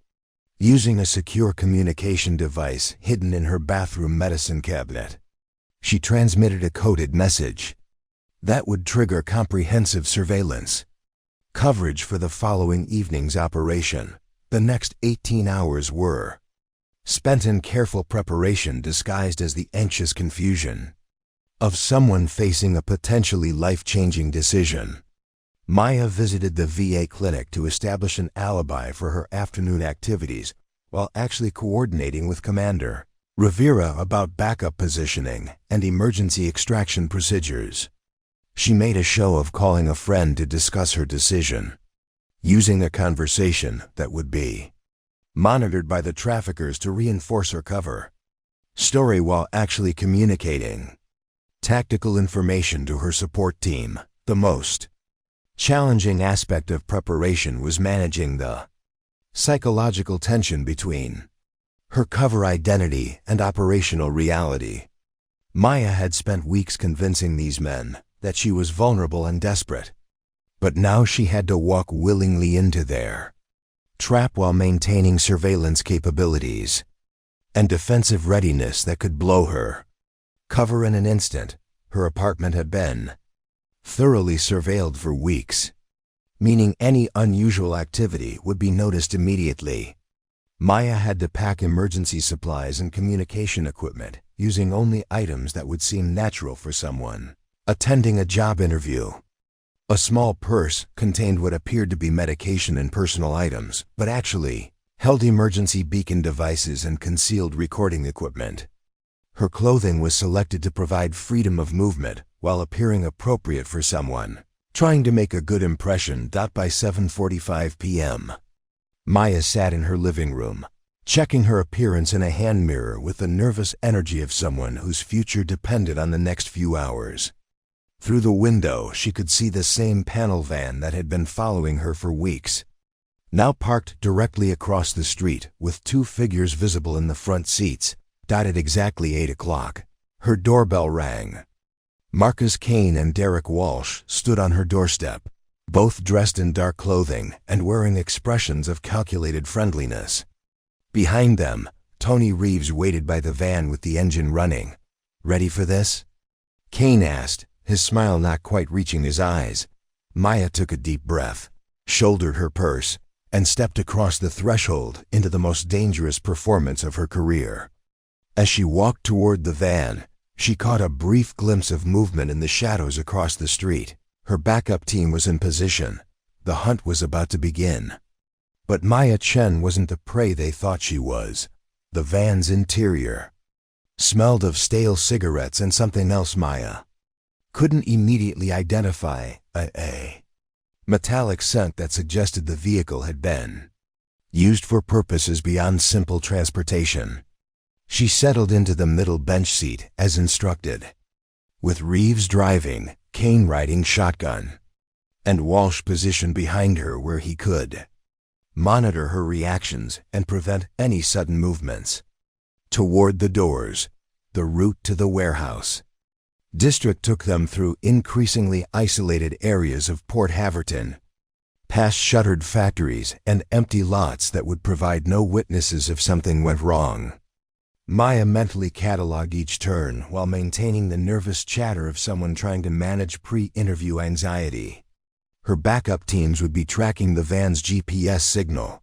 Using a secure communication device hidden in her bathroom medicine cabinet, she transmitted a coded message that would trigger comprehensive surveillance coverage for the following evening's operation. The next 18 hours were spent in careful preparation disguised as the anxious confusion of someone facing a potentially life-changing decision. Maya visited the VA clinic to establish an alibi for her afternoon activities while actually coordinating with Commander Rivera about backup positioning and emergency extraction procedures. She made a show of calling a friend to discuss her decision, using a conversation that would be monitored by the traffickers to reinforce her cover story while actually communicating tactical information to her support team. The most challenging aspect of preparation was managing the psychological tension between her cover identity and operational reality. Maya had spent weeks convincing these men that she was vulnerable and desperate, but now she had to walk willingly into their trap while maintaining surveillance capabilities and defensive readiness that could blow her cover in an instant. Her apartment had been thoroughly surveilled for weeks, meaning any unusual activity would be noticed immediately. Maya had to pack emergency supplies and communication equipment, using only items that would seem natural for someone attending a job interview. A small purse contained what appeared to be medication and personal items, but actually held emergency beacon devices and concealed recording equipment. Her clothing was selected to provide freedom of movement while appearing appropriate for someone trying to make a good impression. By 7:45 p.m., Maya sat in her living room, checking her appearance in a hand mirror with the nervous energy of someone whose future depended on the next few hours. Through the window, she could see the same panel van that had been following her for weeks, now parked directly across the street with two figures visible in the front seats. At exactly 8 o'clock, her doorbell rang. Marcus Kane and Derek Walsh stood on her doorstep, both dressed in dark clothing and wearing expressions of calculated friendliness. Behind them, Tony Reeves waited by the van with the engine running. "Ready for this?" Kane asked, his smile not quite reaching his eyes. Maya took a deep breath, shouldered her purse, and stepped across the threshold into the most dangerous performance of her career. As she walked toward the van, she caught a brief glimpse of movement in the shadows across the street. Her backup team was in position. The hunt was about to begin. But Maya Chen wasn't the prey they thought she was. The van's interior smelled of stale cigarettes and something else Maya couldn't immediately identify, a metallic scent that suggested the vehicle had been used for purposes beyond simple transportation. She settled into the middle bench seat as instructed, with Reeves driving, Kane riding shotgun, and Walsh positioned behind her where he could monitor her reactions and prevent any sudden movements. Toward the doors, the route to the warehouse district took them through increasingly isolated areas of Port Haverton. past shuttered factories and empty lots that would provide no witnesses if something went wrong. Maya mentally cataloged each turn while maintaining the nervous chatter of someone trying to manage pre-interview anxiety. Her backup teams would be tracking the van's GPS signal,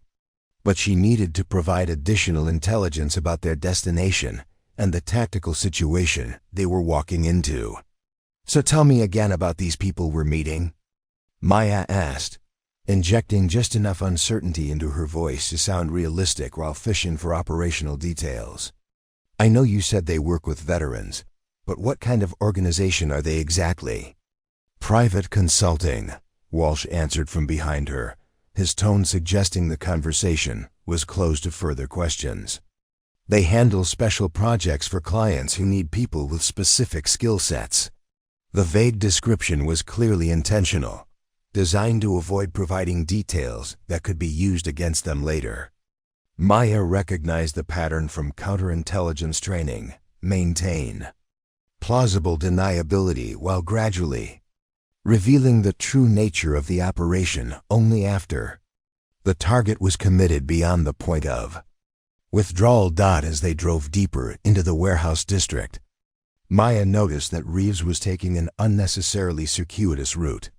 but she needed to provide additional intelligence about their destination and the tactical situation they were walking into. "So tell me again about these people we're meeting," Maya asked, injecting just enough uncertainty into her voice to sound realistic while fishing for operational details. "I know you said they work with veterans, but what kind of organization are they exactly?" "Private consulting," Walsh answered from behind her, his tone suggesting the conversation was closed to further questions. "They handle special projects for clients who need people with specific skill sets." The vague description was clearly intentional, designed to avoid providing details that could be used against them later. Maya recognized the pattern from counterintelligence training: maintain plausible deniability while gradually revealing the true nature of the operation only after the target was committed beyond the point of withdrawal. As they drove deeper into the warehouse district, Maya noticed that Reeves was taking an unnecessarily circuitous route,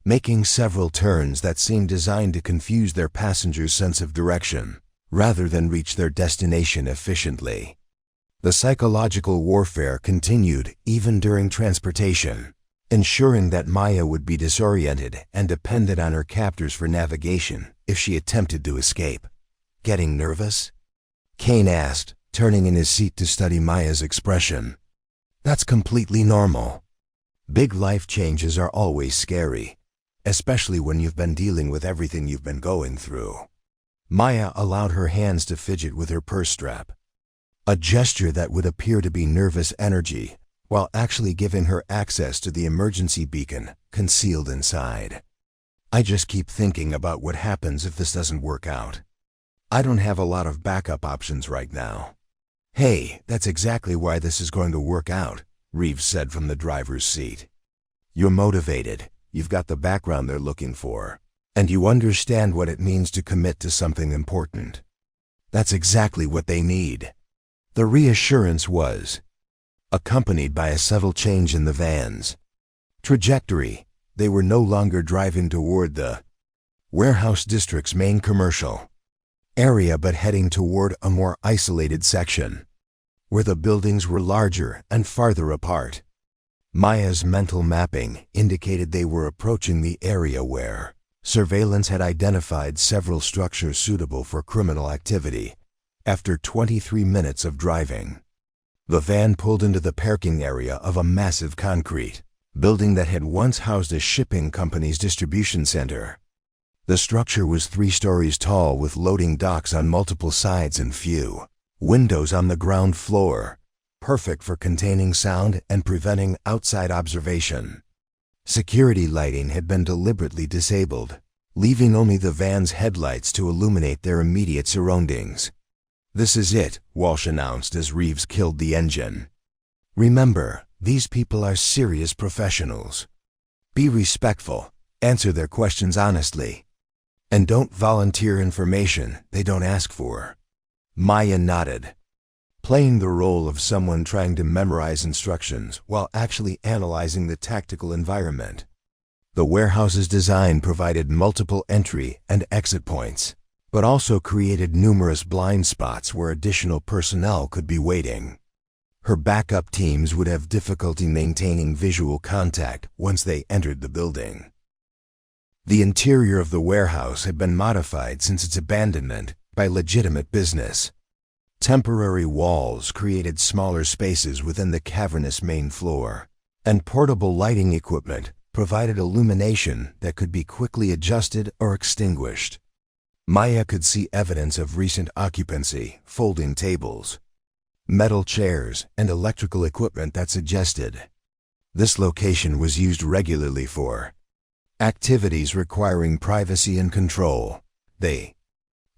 making several turns that seemed designed to confuse their passengers' sense of direction rather than reach their destination efficiently. The psychological warfare continued even during transportation, ensuring that Maya would be disoriented and dependent on her captors for navigation if she attempted to escape. "Getting nervous?" Kane asked, turning in his seat to study Maya's expression. "That's completely normal. Big life changes are always scary, especially when you've been dealing with everything you've been going through." Maya allowed her hands to fidget with her purse strap, a gesture that would appear to be nervous energy, while actually giving her access to the emergency beacon concealed inside. "I just keep thinking about what happens if this doesn't work out. I don't have a lot of backup options right now." "Hey, that's exactly why this is going to work out," Reeves said from the driver's seat. "You're motivated, you've got the background they're looking for, and you understand what it means to commit to something important. That's exactly what they need." The reassurance was accompanied by a subtle change in the van's trajectory. They were no longer driving toward the warehouse district's main commercial area, but heading toward a more isolated section, where the buildings were larger and farther apart. Maya's mental mapping indicated they were approaching the area where surveillance had identified several structures suitable for criminal activity. After 23 minutes of driving, the van pulled into the parking area of a massive concrete building that had once housed a shipping company's distribution center. The structure was 3 stories tall with loading docks on multiple sides and few windows on the ground floor, perfect for containing sound and preventing outside observation. Security lighting had been deliberately disabled, leaving only the van's headlights to illuminate their immediate surroundings. "This is it," Walsh announced as Reeves killed the engine. "Remember, these people are serious professionals. Be respectful, answer their questions honestly, and don't volunteer information they don't ask for." Maya nodded, playing the role of someone trying to memorize instructions while actually analyzing the tactical environment. The warehouse's design provided multiple entry and exit points, but also created numerous blind spots where additional personnel could be waiting. Her backup teams would have difficulty maintaining visual contact once they entered the building. The interior of the warehouse had been modified since its abandonment by legitimate business. Temporary walls created smaller spaces within the cavernous main floor, and portable lighting equipment provided illumination that could be quickly adjusted or extinguished. Maya could see evidence of recent occupancy: folding tables, metal chairs, and electrical equipment that suggested this location was used regularly for activities requiring privacy and control. They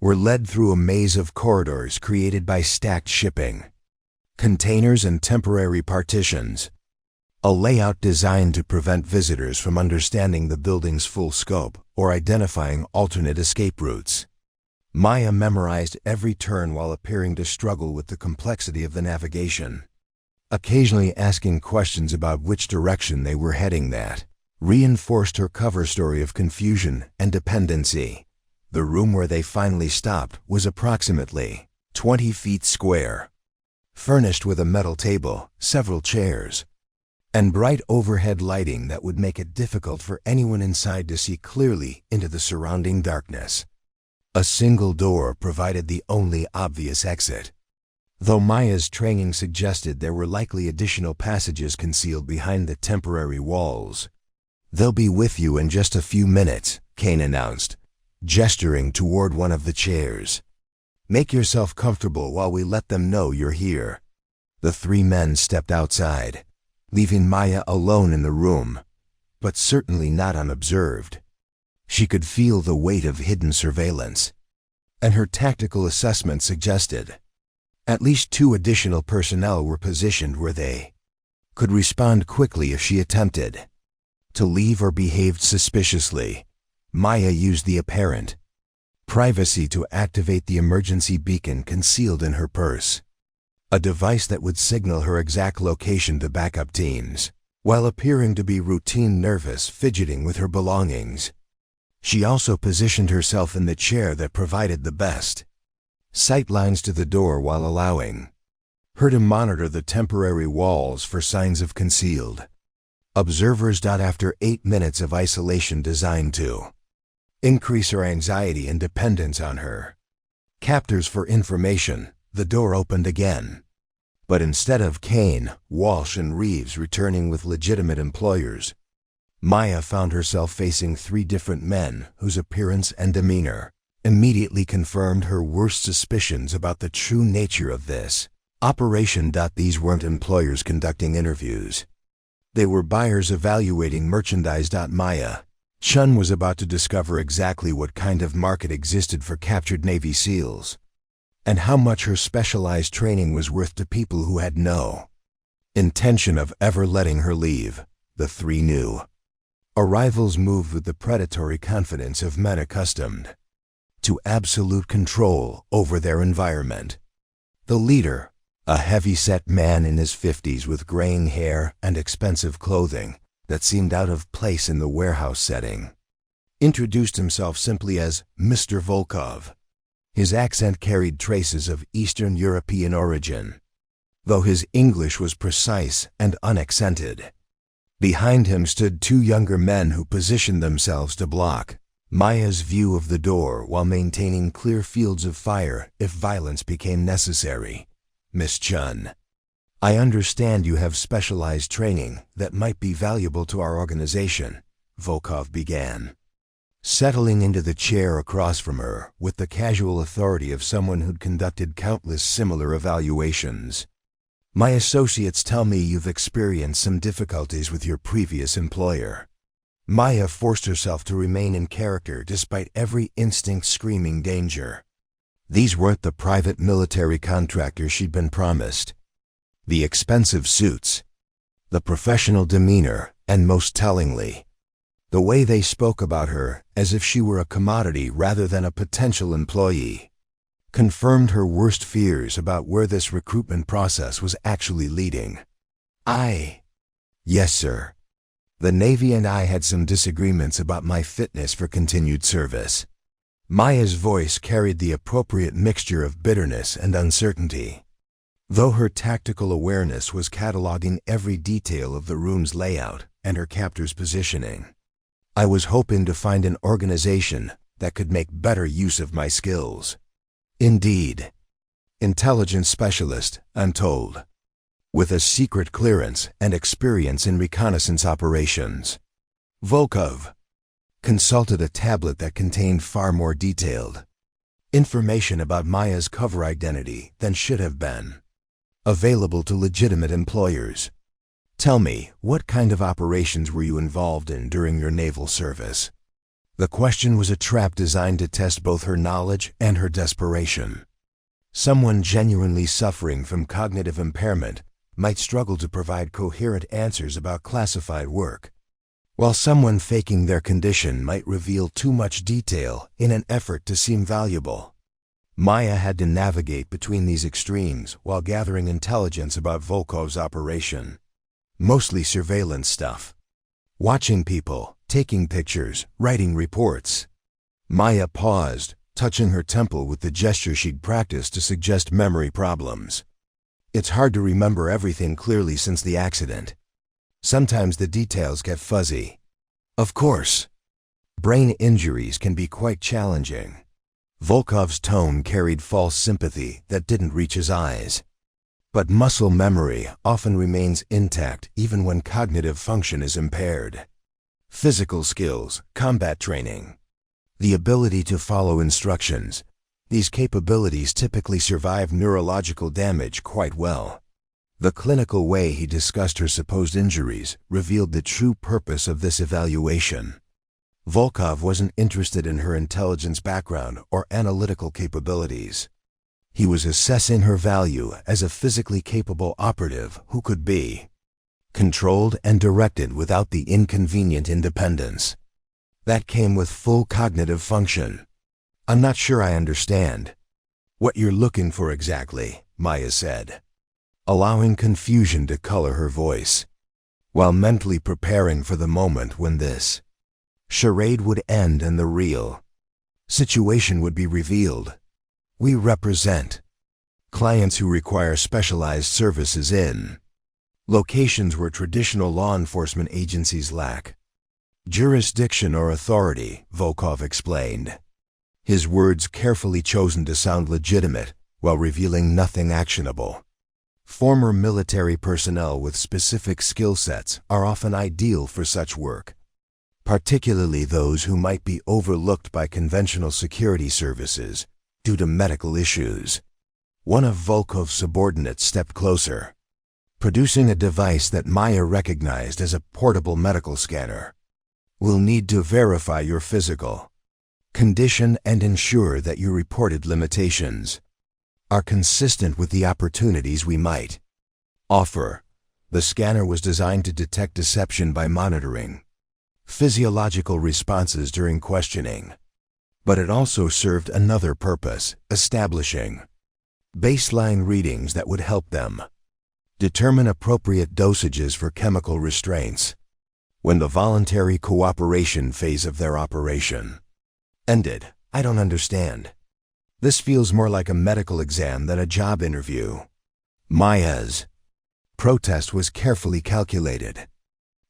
were led through a maze of corridors created by stacked shipping containers and temporary partitions. a layout designed to prevent visitors from understanding the building's full scope or identifying alternate escape routes. Maya memorized every turn while appearing to struggle with the complexity of the navigation, occasionally asking questions about which direction they were heading that reinforced her cover story of confusion and dependency. The room where they finally stopped was approximately 20 feet square, furnished with a metal table, several chairs, and bright overhead lighting that would make it difficult for anyone inside to see clearly into the surrounding darkness. A single door provided the only obvious exit, though Maya's training suggested there were likely additional passages concealed behind the temporary walls. "They'll be with you in just a few minutes," Kane announced, gesturing toward one of the chairs. "Make yourself comfortable while we let them know you're here." The three men stepped outside, leaving Maya alone in the room, but certainly not unobserved. She could feel the weight of hidden surveillance, and her tactical assessment suggested at least 2 additional personnel were positioned where they could respond quickly if she attempted to leave or behaved suspiciously. Maya used the apparent privacy to activate the emergency beacon concealed in her purse, a device that would signal her exact location to backup teams, while appearing to be routine nervous fidgeting with her belongings. She also positioned herself in the chair that provided the best sightlines to the door while allowing her to monitor the temporary walls for signs of concealed observers. After 8 minutes of isolation designed to increase her anxiety and dependence on her captors for information, the door opened again. But instead of Kane, Walsh, and Reeves returning with legitimate employers, Maya found herself facing 3 different men whose appearance and demeanor immediately confirmed her worst suspicions about the true nature of this operation. These weren't employers conducting interviews. They were buyers evaluating merchandise. Maya Chen was about to discover exactly what kind of market existed for captured Navy SEALs, and how much her specialized training was worth to people who had no intention of ever letting her leave. The 3 new arrivals moved with the predatory confidence of men accustomed to absolute control over their environment. The leader, a heavy-set man in his 50s with graying hair and expensive clothing that seemed out of place in the warehouse setting, introduced himself simply as Mr. Volkov. His accent carried traces of Eastern European origin, though his English was precise and unaccented. Behind him stood 2 younger men who positioned themselves to block Maya's view of the door while maintaining clear fields of fire if violence became necessary. "Miss Chen, I understand you have specialized training that might be valuable to our organization," Volkov began, settling into the chair across from her with the casual authority of someone who'd conducted countless similar evaluations. "My associates tell me you've experienced some difficulties with your previous employer." Maya forced herself to remain in character despite every instinct screaming danger. These weren't the private military contractors she'd been promised. The expensive suits, the professional demeanor, and most tellingly, the way they spoke about her as if she were a commodity rather than a potential employee, confirmed her worst fears about where this recruitment process was actually leading. Yes, sir. The Navy and I had some disagreements about my fitness for continued service." Maya's voice carried the appropriate mixture of bitterness and uncertainty, though her tactical awareness was cataloging every detail of the room's layout and her captor's positioning. "I was hoping to find an organization that could make better use of my skills." "Indeed. Intelligence specialist, I'm told, with a secret clearance and experience in reconnaissance operations." Volkov consulted a tablet that contained far more detailed information about Maya's cover identity than should have been available to legitimate employers. "Tell me, what kind of operations were you involved in during your naval service?" The question was a trap designed to test both her knowledge and her desperation. Someone genuinely suffering from cognitive impairment might struggle to provide coherent answers about classified work, while someone faking their condition might reveal too much detail in an effort to seem valuable. Maya had to navigate between these extremes while gathering intelligence about Volkov's operation. Mostly surveillance stuff. Watching people, taking pictures, writing reports. Maya paused, touching her temple with the gesture she'd practiced to suggest memory problems. It's hard to remember everything clearly since the accident. Sometimes the details get fuzzy. Of course, brain injuries can be quite challenging. Volkov's tone carried false sympathy that didn't reach his eyes. But muscle memory often remains intact even when cognitive function is impaired. Physical skills, combat training, the ability to follow instructions, these capabilities typically survive neurological damage quite well. The clinical way he discussed her supposed injuries revealed the true purpose of this evaluation. Volkov wasn't interested in her intelligence background or analytical capabilities. He was assessing her value as a physically capable operative who could be controlled and directed without the inconvenient independence that came with full cognitive function. "I'm not sure I understand what you're looking for exactly," Maya said, allowing confusion to color her voice, while mentally preparing for the moment when this charade would end and the real situation would be revealed. "We represent clients who require specialized services in locations where traditional law enforcement agencies lack jurisdiction or authority," Volkov explained, his words carefully chosen to sound legitimate while revealing nothing actionable. Former military personnel with specific skill sets are often ideal for such work, particularly those who might be overlooked by conventional security services due to medical issues. One of Volkov's subordinates stepped closer, producing a device that Maya recognized as a portable medical scanner. "We'll need to verify your physical condition and ensure that your reported limitations are consistent with the opportunities we might offer." The scanner was designed to detect deception by monitoring physiological responses during questioning, but it also served another purpose: establishing baseline readings that would help them determine appropriate dosages for chemical restraints when the voluntary cooperation phase of their operation ended. "I don't understand. This feels more like a medical exam than a job interview." Maya's protest was carefully calculated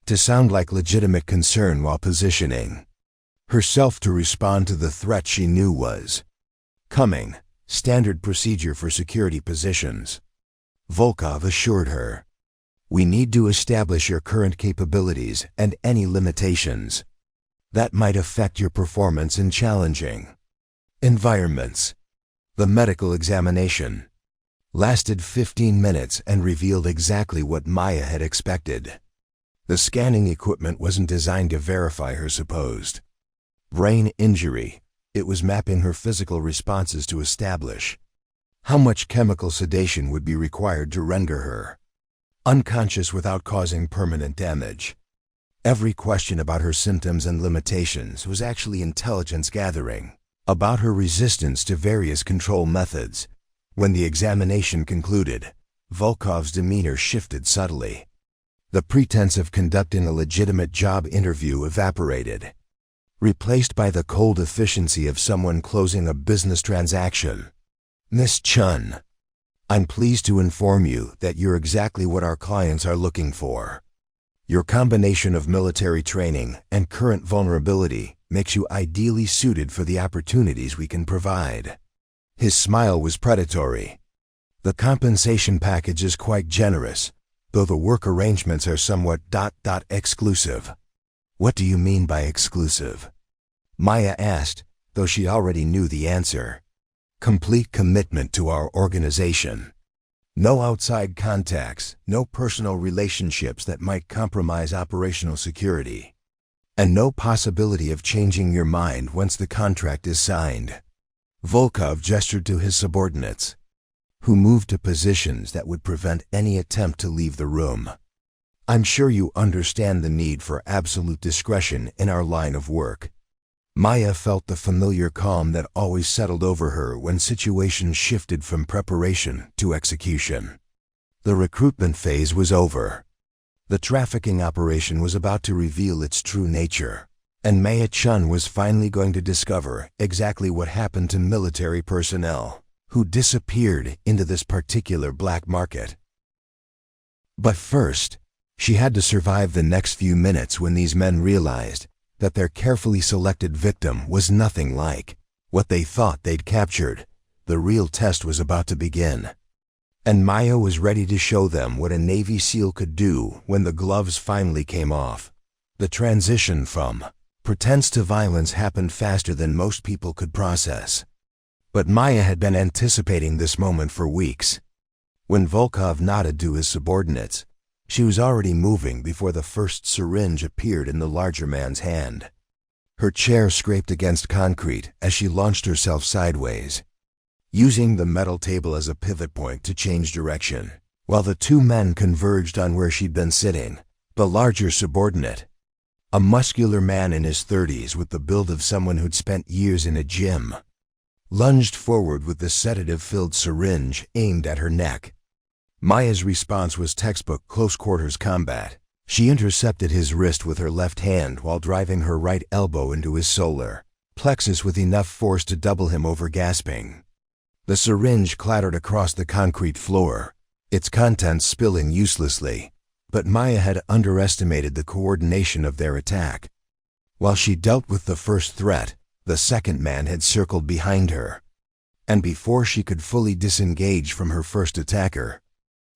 to sound like legitimate concern while positioning herself to respond to the threat she knew was coming. "Standard procedure for security positions," Volkov assured her. "We need to establish your current capabilities and any limitations that might affect your performance in challenging environments." The medical examination lasted 15 minutes and revealed exactly what Maya had expected. The scanning equipment wasn't designed to verify her supposed brain injury. It was mapping her physical responses to establish how much chemical sedation would be required to render her unconscious without causing permanent damage. Every question about her symptoms and limitations was actually intelligence gathering about her resistance to various control methods. When the examination concluded, Volkov's demeanor shifted subtly. The pretense of conducting a legitimate job interview evaporated, replaced by the cold efficiency of someone closing a business transaction. "Miss Chen, I'm pleased to inform you that you're exactly what our clients are looking for. Your combination of military training and current vulnerability makes you ideally suited for the opportunities we can provide." His smile was predatory. "The compensation package is quite generous, though the work arrangements are somewhat exclusive." "What do you mean by exclusive?" Maya asked, though she already knew the answer. "Complete commitment to our organization. No outside contacts, no personal relationships that might compromise operational security, and no possibility of changing your mind once the contract is signed." Volkov gestured to his subordinates. who moved to positions that would prevent any attempt to leave the room. I'm sure you understand the need for absolute discretion in our line of work. Maya felt the familiar calm that always settled over her when situations shifted from preparation to execution. The recruitment phase was over. The trafficking operation was about to reveal its true nature, and Maya Chen was finally going to discover exactly what happened to military personnel who disappeared into this particular black market. But first, she had to survive the next few minutes when these men realized that their carefully selected victim was nothing like what they thought they'd captured. The real test was about to begin. And Maya was ready to show them what a Navy SEAL could do when the gloves finally came off. The transition from pretense to violence happened faster than most people could process. But Maya had been anticipating this moment for weeks. When Volkov nodded to his subordinates, she was already moving before the first syringe appeared in the larger man's hand. Her chair scraped against concrete as she launched herself sideways, using the metal table as a pivot point to change direction. While the two men converged on where she'd been sitting, the larger subordinate, a muscular man in his 30s with the build of someone who'd spent years in a gym, lunged forward with the sedative-filled syringe aimed at her neck. Maya's response was textbook close-quarters combat. She intercepted his wrist with her left hand while driving her right elbow into his solar plexus with enough force to double him over, gasping. The syringe clattered across the concrete floor, its contents spilling uselessly, but Maya had underestimated the coordination of their attack. While she dealt with the first threat, the second man had circled behind her, and before she could fully disengage from her first attacker,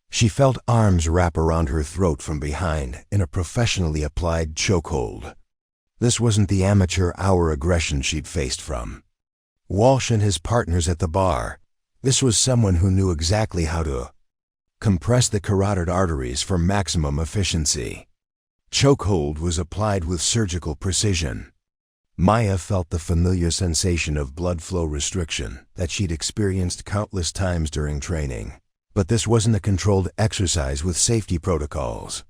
she felt arms wrap around her throat from behind in a professionally applied chokehold. This wasn't the amateur hour aggression she'd faced from Walsh and his partners at the bar. This was someone who knew exactly how to compress the carotid arteries for maximum efficiency. Chokehold was applied with surgical precision. Maya felt the familiar sensation of blood flow restriction that she'd experienced countless times during training. But this wasn't a controlled exercise with safety protocols.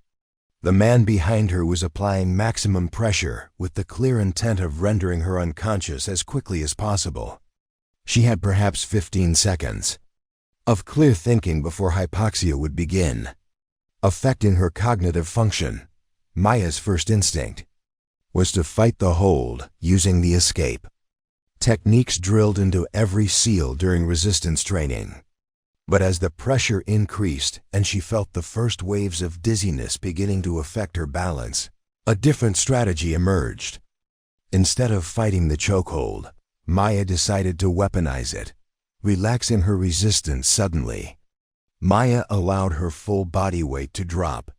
The man behind her was applying maximum pressure with the clear intent of rendering her unconscious as quickly as possible. She had perhaps 15 seconds of clear thinking before hypoxia would begin, affecting her cognitive function. Maya's first instinct was to fight the hold using the escape techniques drilled into every SEAL during resistance training. But as the pressure increased and she felt the first waves of dizziness beginning to affect her balance, a different strategy emerged. Instead of fighting the chokehold, Maya decided to weaponize it, relaxing her resistance suddenly. Maya allowed her full body weight to drop,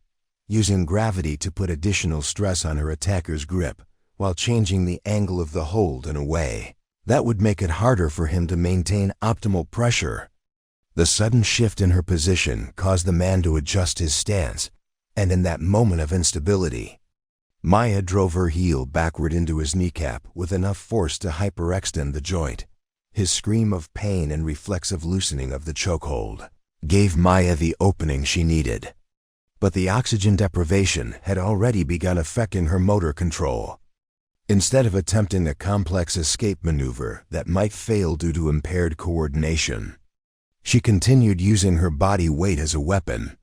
using gravity to put additional stress on her attacker's grip, while changing the angle of the hold in a way that would make it harder for him to maintain optimal pressure. The sudden shift in her position caused the man to adjust his stance, and in that moment of instability, Maya drove her heel backward into his kneecap with enough force to hyperextend the joint. His scream of pain and reflexive loosening of the chokehold gave Maya the opening she needed. But the oxygen deprivation had already begun affecting her motor control. Instead of attempting a complex escape maneuver that might fail due to impaired coordination, she continued using her body weight as a weapon,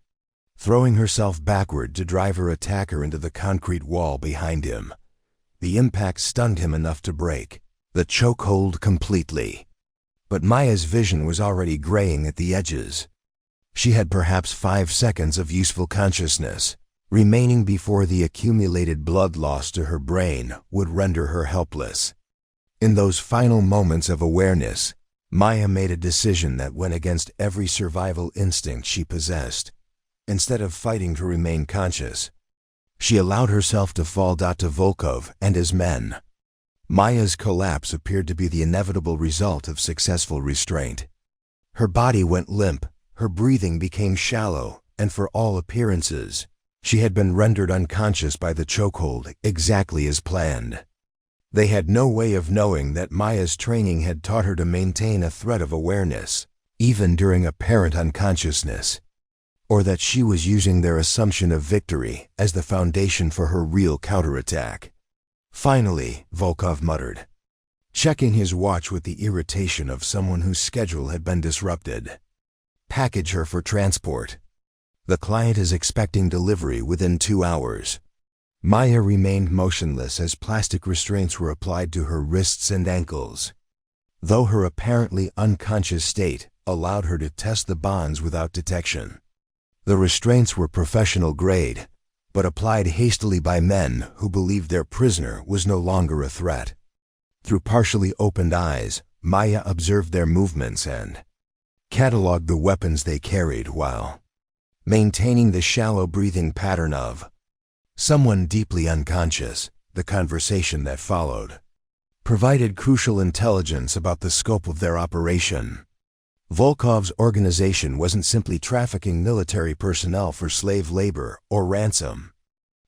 throwing herself backward to drive her attacker into the concrete wall behind him. The impact stunned him enough to break the chokehold completely. But Maya's vision was already graying at the edges. She had perhaps 5 seconds of useful consciousness remaining before the accumulated blood loss to her brain would render her helpless. In those final moments of awareness, Maya made a decision that went against every survival instinct she possessed. Instead of fighting to remain conscious, she allowed herself to fall to Volkov and his men. Maya's collapse appeared to be the inevitable result of successful restraint. Her body went limp, her breathing became shallow, and for all appearances, she had been rendered unconscious by the chokehold exactly as planned. They had no way of knowing that Maya's training had taught her to maintain a threat of awareness, even during apparent unconsciousness, or that she was using their assumption of victory as the foundation for her real counterattack. Finally, Volkov muttered, checking his watch with the irritation of someone whose schedule had been disrupted. "Package her for transport. The client is expecting delivery within 2 hours." Maya remained motionless as plastic restraints were applied to her wrists and ankles. Though her apparently unconscious state allowed her to test the bonds without detection. The restraints were professional grade, but applied hastily by men who believed their prisoner was no longer a threat. Through partially opened eyes, Maya observed their movements and cataloged the weapons they carried while maintaining the shallow breathing pattern of someone deeply unconscious. The conversation that followed provided crucial intelligence about the scope of their operation. Volkov's organization wasn't simply trafficking military personnel for slave labor or ransom.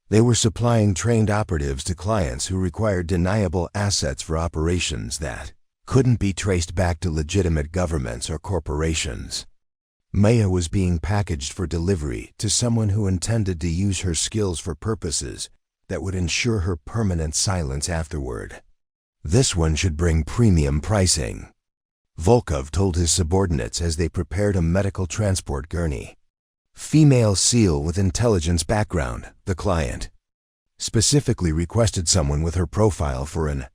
They were supplying trained operatives to clients who required deniable assets for operations that couldn't be traced back to legitimate governments or corporations. Maya was being packaged for delivery to someone who intended to use her skills for purposes that would ensure her permanent silence afterward. This one should bring premium pricing, Volkov told his subordinates as they prepared a medical transport gurney. Female SEAL with intelligence background, the client specifically requested someone with her profile for an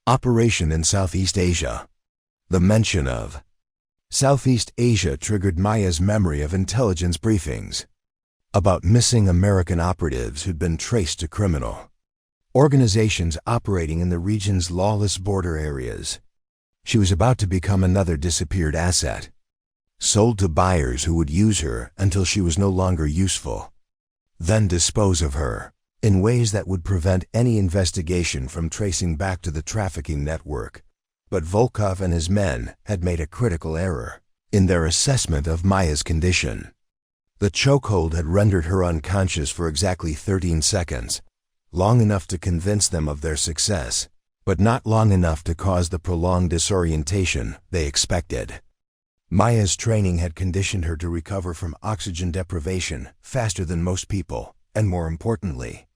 operation in Southeast Asia. The mention of Southeast Asia triggered Maya's memory of intelligence briefings about missing American operatives who'd been traced to criminal organizations operating in the region's lawless border areas. She was about to become another disappeared asset, sold to buyers who would use her until she was no longer useful, then dispose of her in ways that would prevent any investigation from tracing back to the trafficking network. But Volkov and his men had made a critical error in their assessment of Maya's condition. The chokehold had rendered her unconscious for exactly 13 seconds, long enough to convince them of their success, but not long enough to cause the prolonged disorientation they expected. Maya's training had conditioned her to recover from oxygen deprivation faster than most people, and more importantly,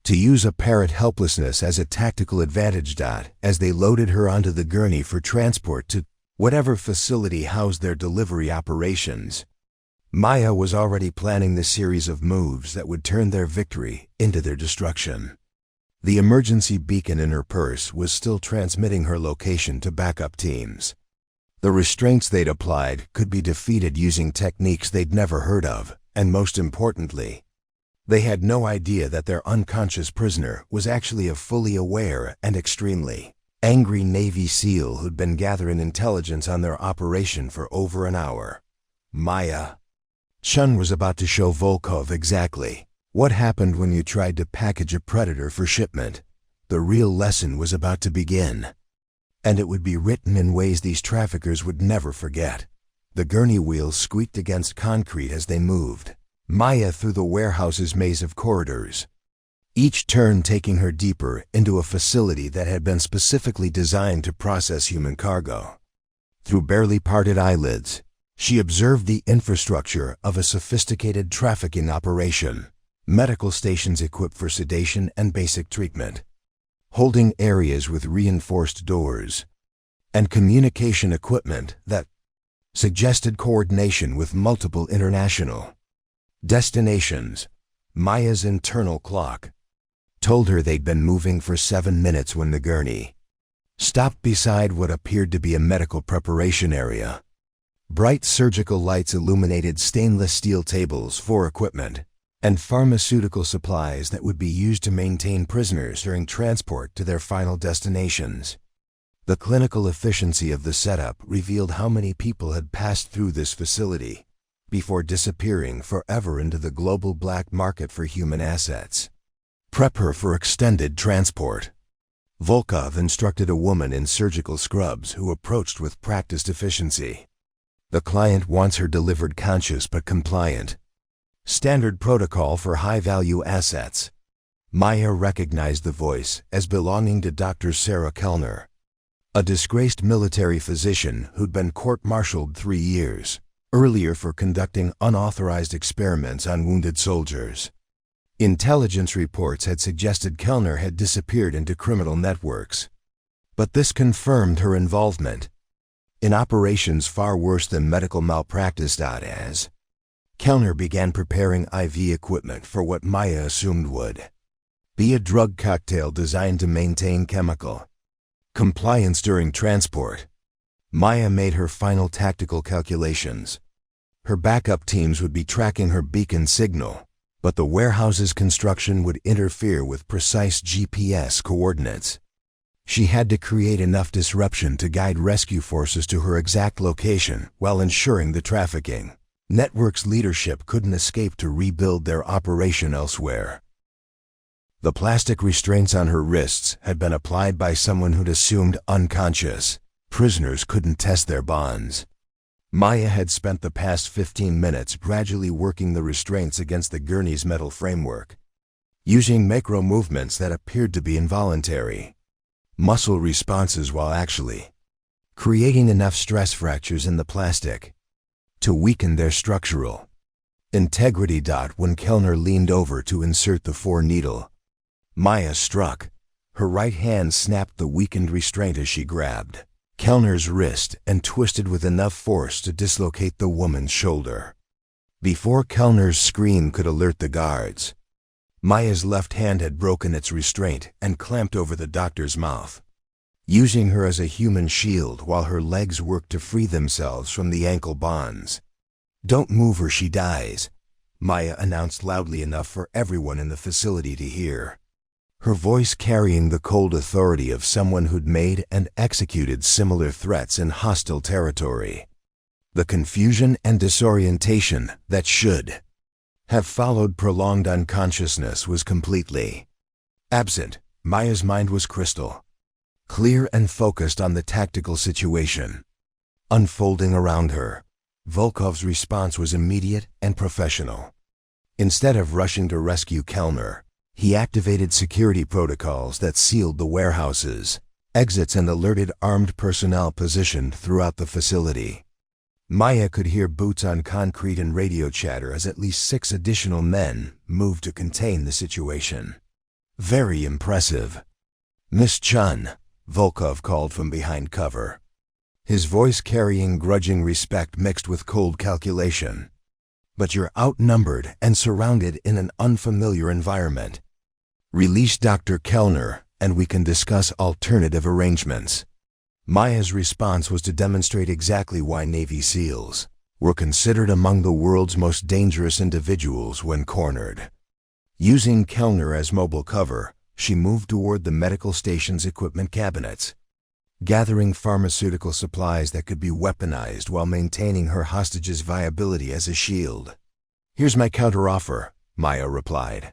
to use apparent helplessness as a tactical advantage. As they loaded her onto the gurney for transport to whatever facility housed their delivery operations, Maya was already planning the series of moves that would turn their victory into their destruction. The emergency beacon in her purse was still transmitting her location to backup teams. The restraints they'd applied could be defeated using techniques they'd never heard of, and most importantly, they had no idea that their unconscious prisoner was actually a fully aware and extremely angry Navy SEAL who'd been gathering intelligence on their operation for over an hour. Maya Chen was about to show Volkov exactly what happened when you tried to package a predator for shipment. The real lesson was about to begin, and it would be written in ways these traffickers would never forget. The gurney wheels squeaked against concrete as they moved Maya through the warehouse's maze of corridors, each turn taking her deeper into a facility that had been specifically designed to process human cargo. Through barely parted eyelids, she observed the infrastructure of a sophisticated trafficking operation. Medical stations equipped for sedation and basic treatment, holding areas with reinforced doors, and communication equipment that suggested coordination with multiple international destinations. Maya's internal clock told her they'd been moving for 7 minutes when the gurney stopped beside what appeared to be a medical preparation area. Bright surgical lights illuminated stainless steel tables for equipment and pharmaceutical supplies that would be used to maintain prisoners during transport to their final destinations. The clinical efficiency of the setup revealed how many people had passed through this facility before disappearing forever into the global black market for human assets. Prep her for extended transport, Volkov instructed a woman in surgical scrubs who approached with practiced efficiency. The client wants her delivered conscious but compliant. Standard protocol for high-value assets. Maya recognized the voice as belonging to Dr. Sarah Kellner, a disgraced military physician who'd been court-martialed 3 years earlier for conducting unauthorized experiments on wounded soldiers. Intelligence reports had suggested Kellner had disappeared into criminal networks. But this confirmed her involvement in operations far worse than medical malpractice. As Kellner began preparing IV equipment for what Maya assumed would be a drug cocktail designed to maintain chemical compliance during transport, Maya made her final tactical calculations. Her backup teams would be tracking her beacon signal, but the warehouse's construction would interfere with precise GPS coordinates. She had to create enough disruption to guide rescue forces to her exact location while ensuring the trafficking network's leadership couldn't escape to rebuild their operation elsewhere. The plastic restraints on her wrists had been applied by someone who'd assumed unconscious prisoners couldn't test their bonds. Maya had spent the past 15 minutes gradually working the restraints against the gurney's metal framework, using micro movements that appeared to be involuntary muscle responses while actually creating enough stress fractures in the plastic to weaken their structural integrity. When Kellner leaned over to insert the 4-needle, Maya struck. Her right hand snapped the weakened restraint as she grabbed Kellner's wrist and twisted with enough force to dislocate the woman's shoulder. Before Kellner's scream could alert the guards, Maya's left hand had broken its restraint and clamped over the doctor's mouth, using her as a human shield while her legs worked to free themselves from the ankle bonds. "Don't move or she dies," Maya announced loudly enough for everyone in the facility to hear, her voice carrying the cold authority of someone who'd made and executed similar threats in hostile territory. The confusion and disorientation that should have followed prolonged unconsciousness was completely absent. Maya's mind was crystal clear and focused on the tactical situation unfolding around her. Volkov's response was immediate and professional. Instead of rushing to rescue Kellner, he activated security protocols that sealed the warehouses, exits and alerted armed personnel positioned throughout the facility. Maya could hear boots on concrete and radio chatter as at least 6 additional men moved to contain the situation. "Very impressive, Miss Chen," Volkov called from behind cover, his voice carrying grudging respect mixed with cold calculation. "But you're outnumbered and surrounded in an unfamiliar environment. Release Dr. Kellner, and we can discuss alternative arrangements." Maya's response was to demonstrate exactly why Navy SEALs were considered among the world's most dangerous individuals when cornered. Using Kellner as mobile cover, she moved toward the medical station's equipment cabinets, gathering pharmaceutical supplies that could be weaponized while maintaining her hostage's viability as a shield. "Here's my counteroffer," Maya replied,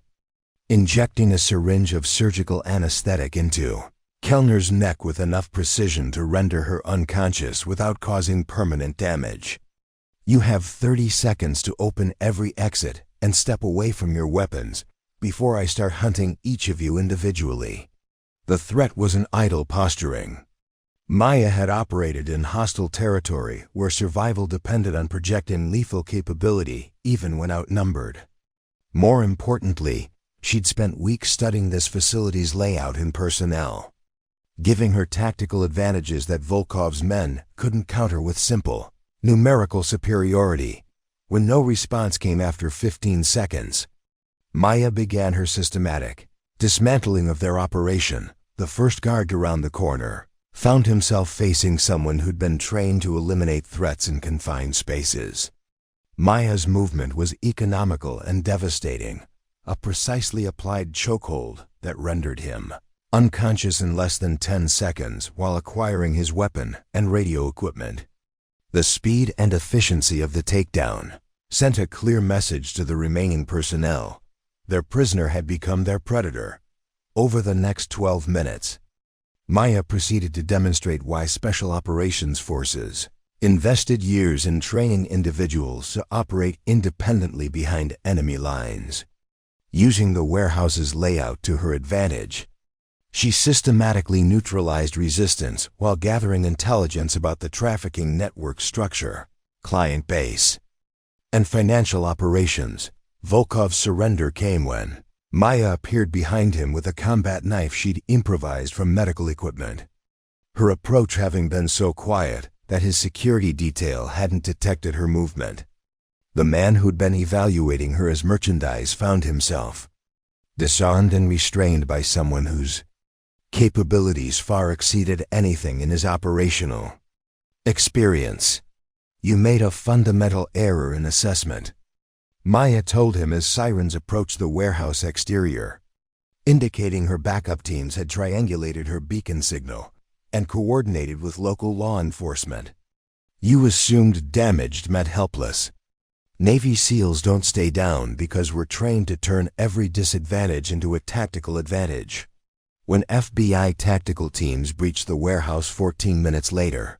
injecting a syringe of surgical anesthetic into Kellner's neck with enough precision to render her unconscious without causing permanent damage. "You have 30 seconds to open every exit and step away from your weapons before I start hunting each of you individually." The threat wasn't idle posturing. Maya had operated in hostile territory where survival depended on projecting lethal capability even when outnumbered. More importantly, she'd spent weeks studying this facility's layout and personnel, giving her tactical advantages that Volkov's men couldn't counter with simple numerical superiority. When no response came after 15 seconds, Maya began her systematic dismantling of their operation. The first guard around the corner found himself facing someone who'd been trained to eliminate threats in confined spaces. Maya's movement was economical and devastating, a precisely applied chokehold that rendered him unconscious in less than 10 seconds while acquiring his weapon and radio equipment. The speed and efficiency of the takedown sent a clear message to the remaining personnel. Their prisoner had become their predator. Over the next 12 minutes, Maya proceeded to demonstrate why Special Operations Forces invested years in training individuals to operate independently behind enemy lines. Using the warehouse's layout to her advantage, She systematically neutralized resistance while gathering intelligence about the trafficking network structure, client base, and financial operations. Volkov's surrender came when Maya appeared behind him with a combat knife she'd improvised from medical equipment. Her approach having been so quiet that his security detail hadn't detected her movement. The man who'd been evaluating her as merchandise found himself disarmed and restrained by someone whose capabilities far exceeded anything in his operational experience. "You made a fundamental error in assessment," Maya told him as sirens approached the warehouse exterior, indicating her backup teams had triangulated her beacon signal and coordinated with local law enforcement. "You assumed damaged meant helpless. Navy SEALs don't stay down because we're trained to turn every disadvantage into a tactical advantage." When FBI tactical teams breached the warehouse 14 minutes later,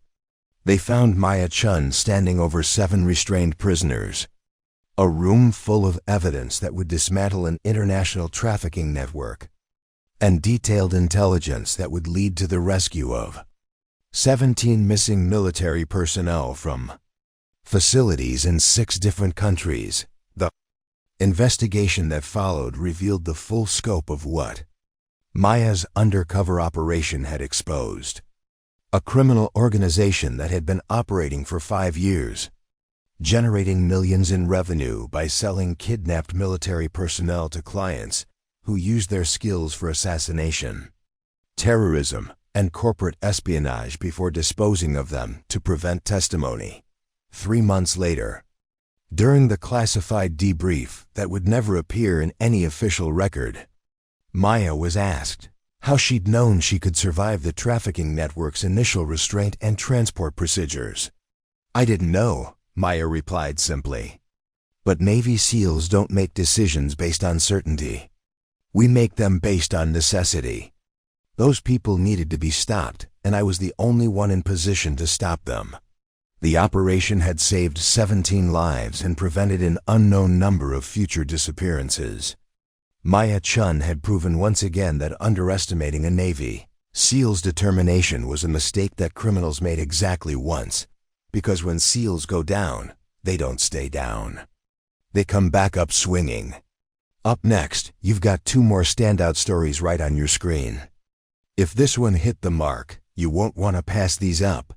they found Maya Chen standing over 7 restrained prisoners. A room full of evidence that would dismantle an international trafficking network, and detailed intelligence that would lead to the rescue of 17 missing military personnel from facilities in 6 different countries. The investigation that followed revealed the full scope of what Maya's undercover operation had exposed. A criminal organization that had been operating for 5 years, generating millions in revenue by selling kidnapped military personnel to clients who used their skills for assassination, terrorism, and corporate espionage before disposing of them to prevent testimony. 3 months later, during the classified debrief that would never appear in any official record, Maya was asked how she'd known she could survive the trafficking network's initial restraint and transport procedures. "I didn't know," Maya replied simply. "But Navy SEALs don't make decisions based on certainty. We make them based on necessity. Those people needed to be stopped, and I was the only one in position to stop them." The operation had saved 17 lives and prevented an unknown number of future disappearances. Maya Chen had proven once again that underestimating a Navy SEAL's determination was a mistake that criminals made exactly once, because when SEALs go down, they don't stay down. They come back up swinging. Up next, you've got 2 more standout stories right on your screen. If this one hit the mark, you won't want to pass these up.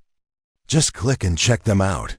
Just click and check them out.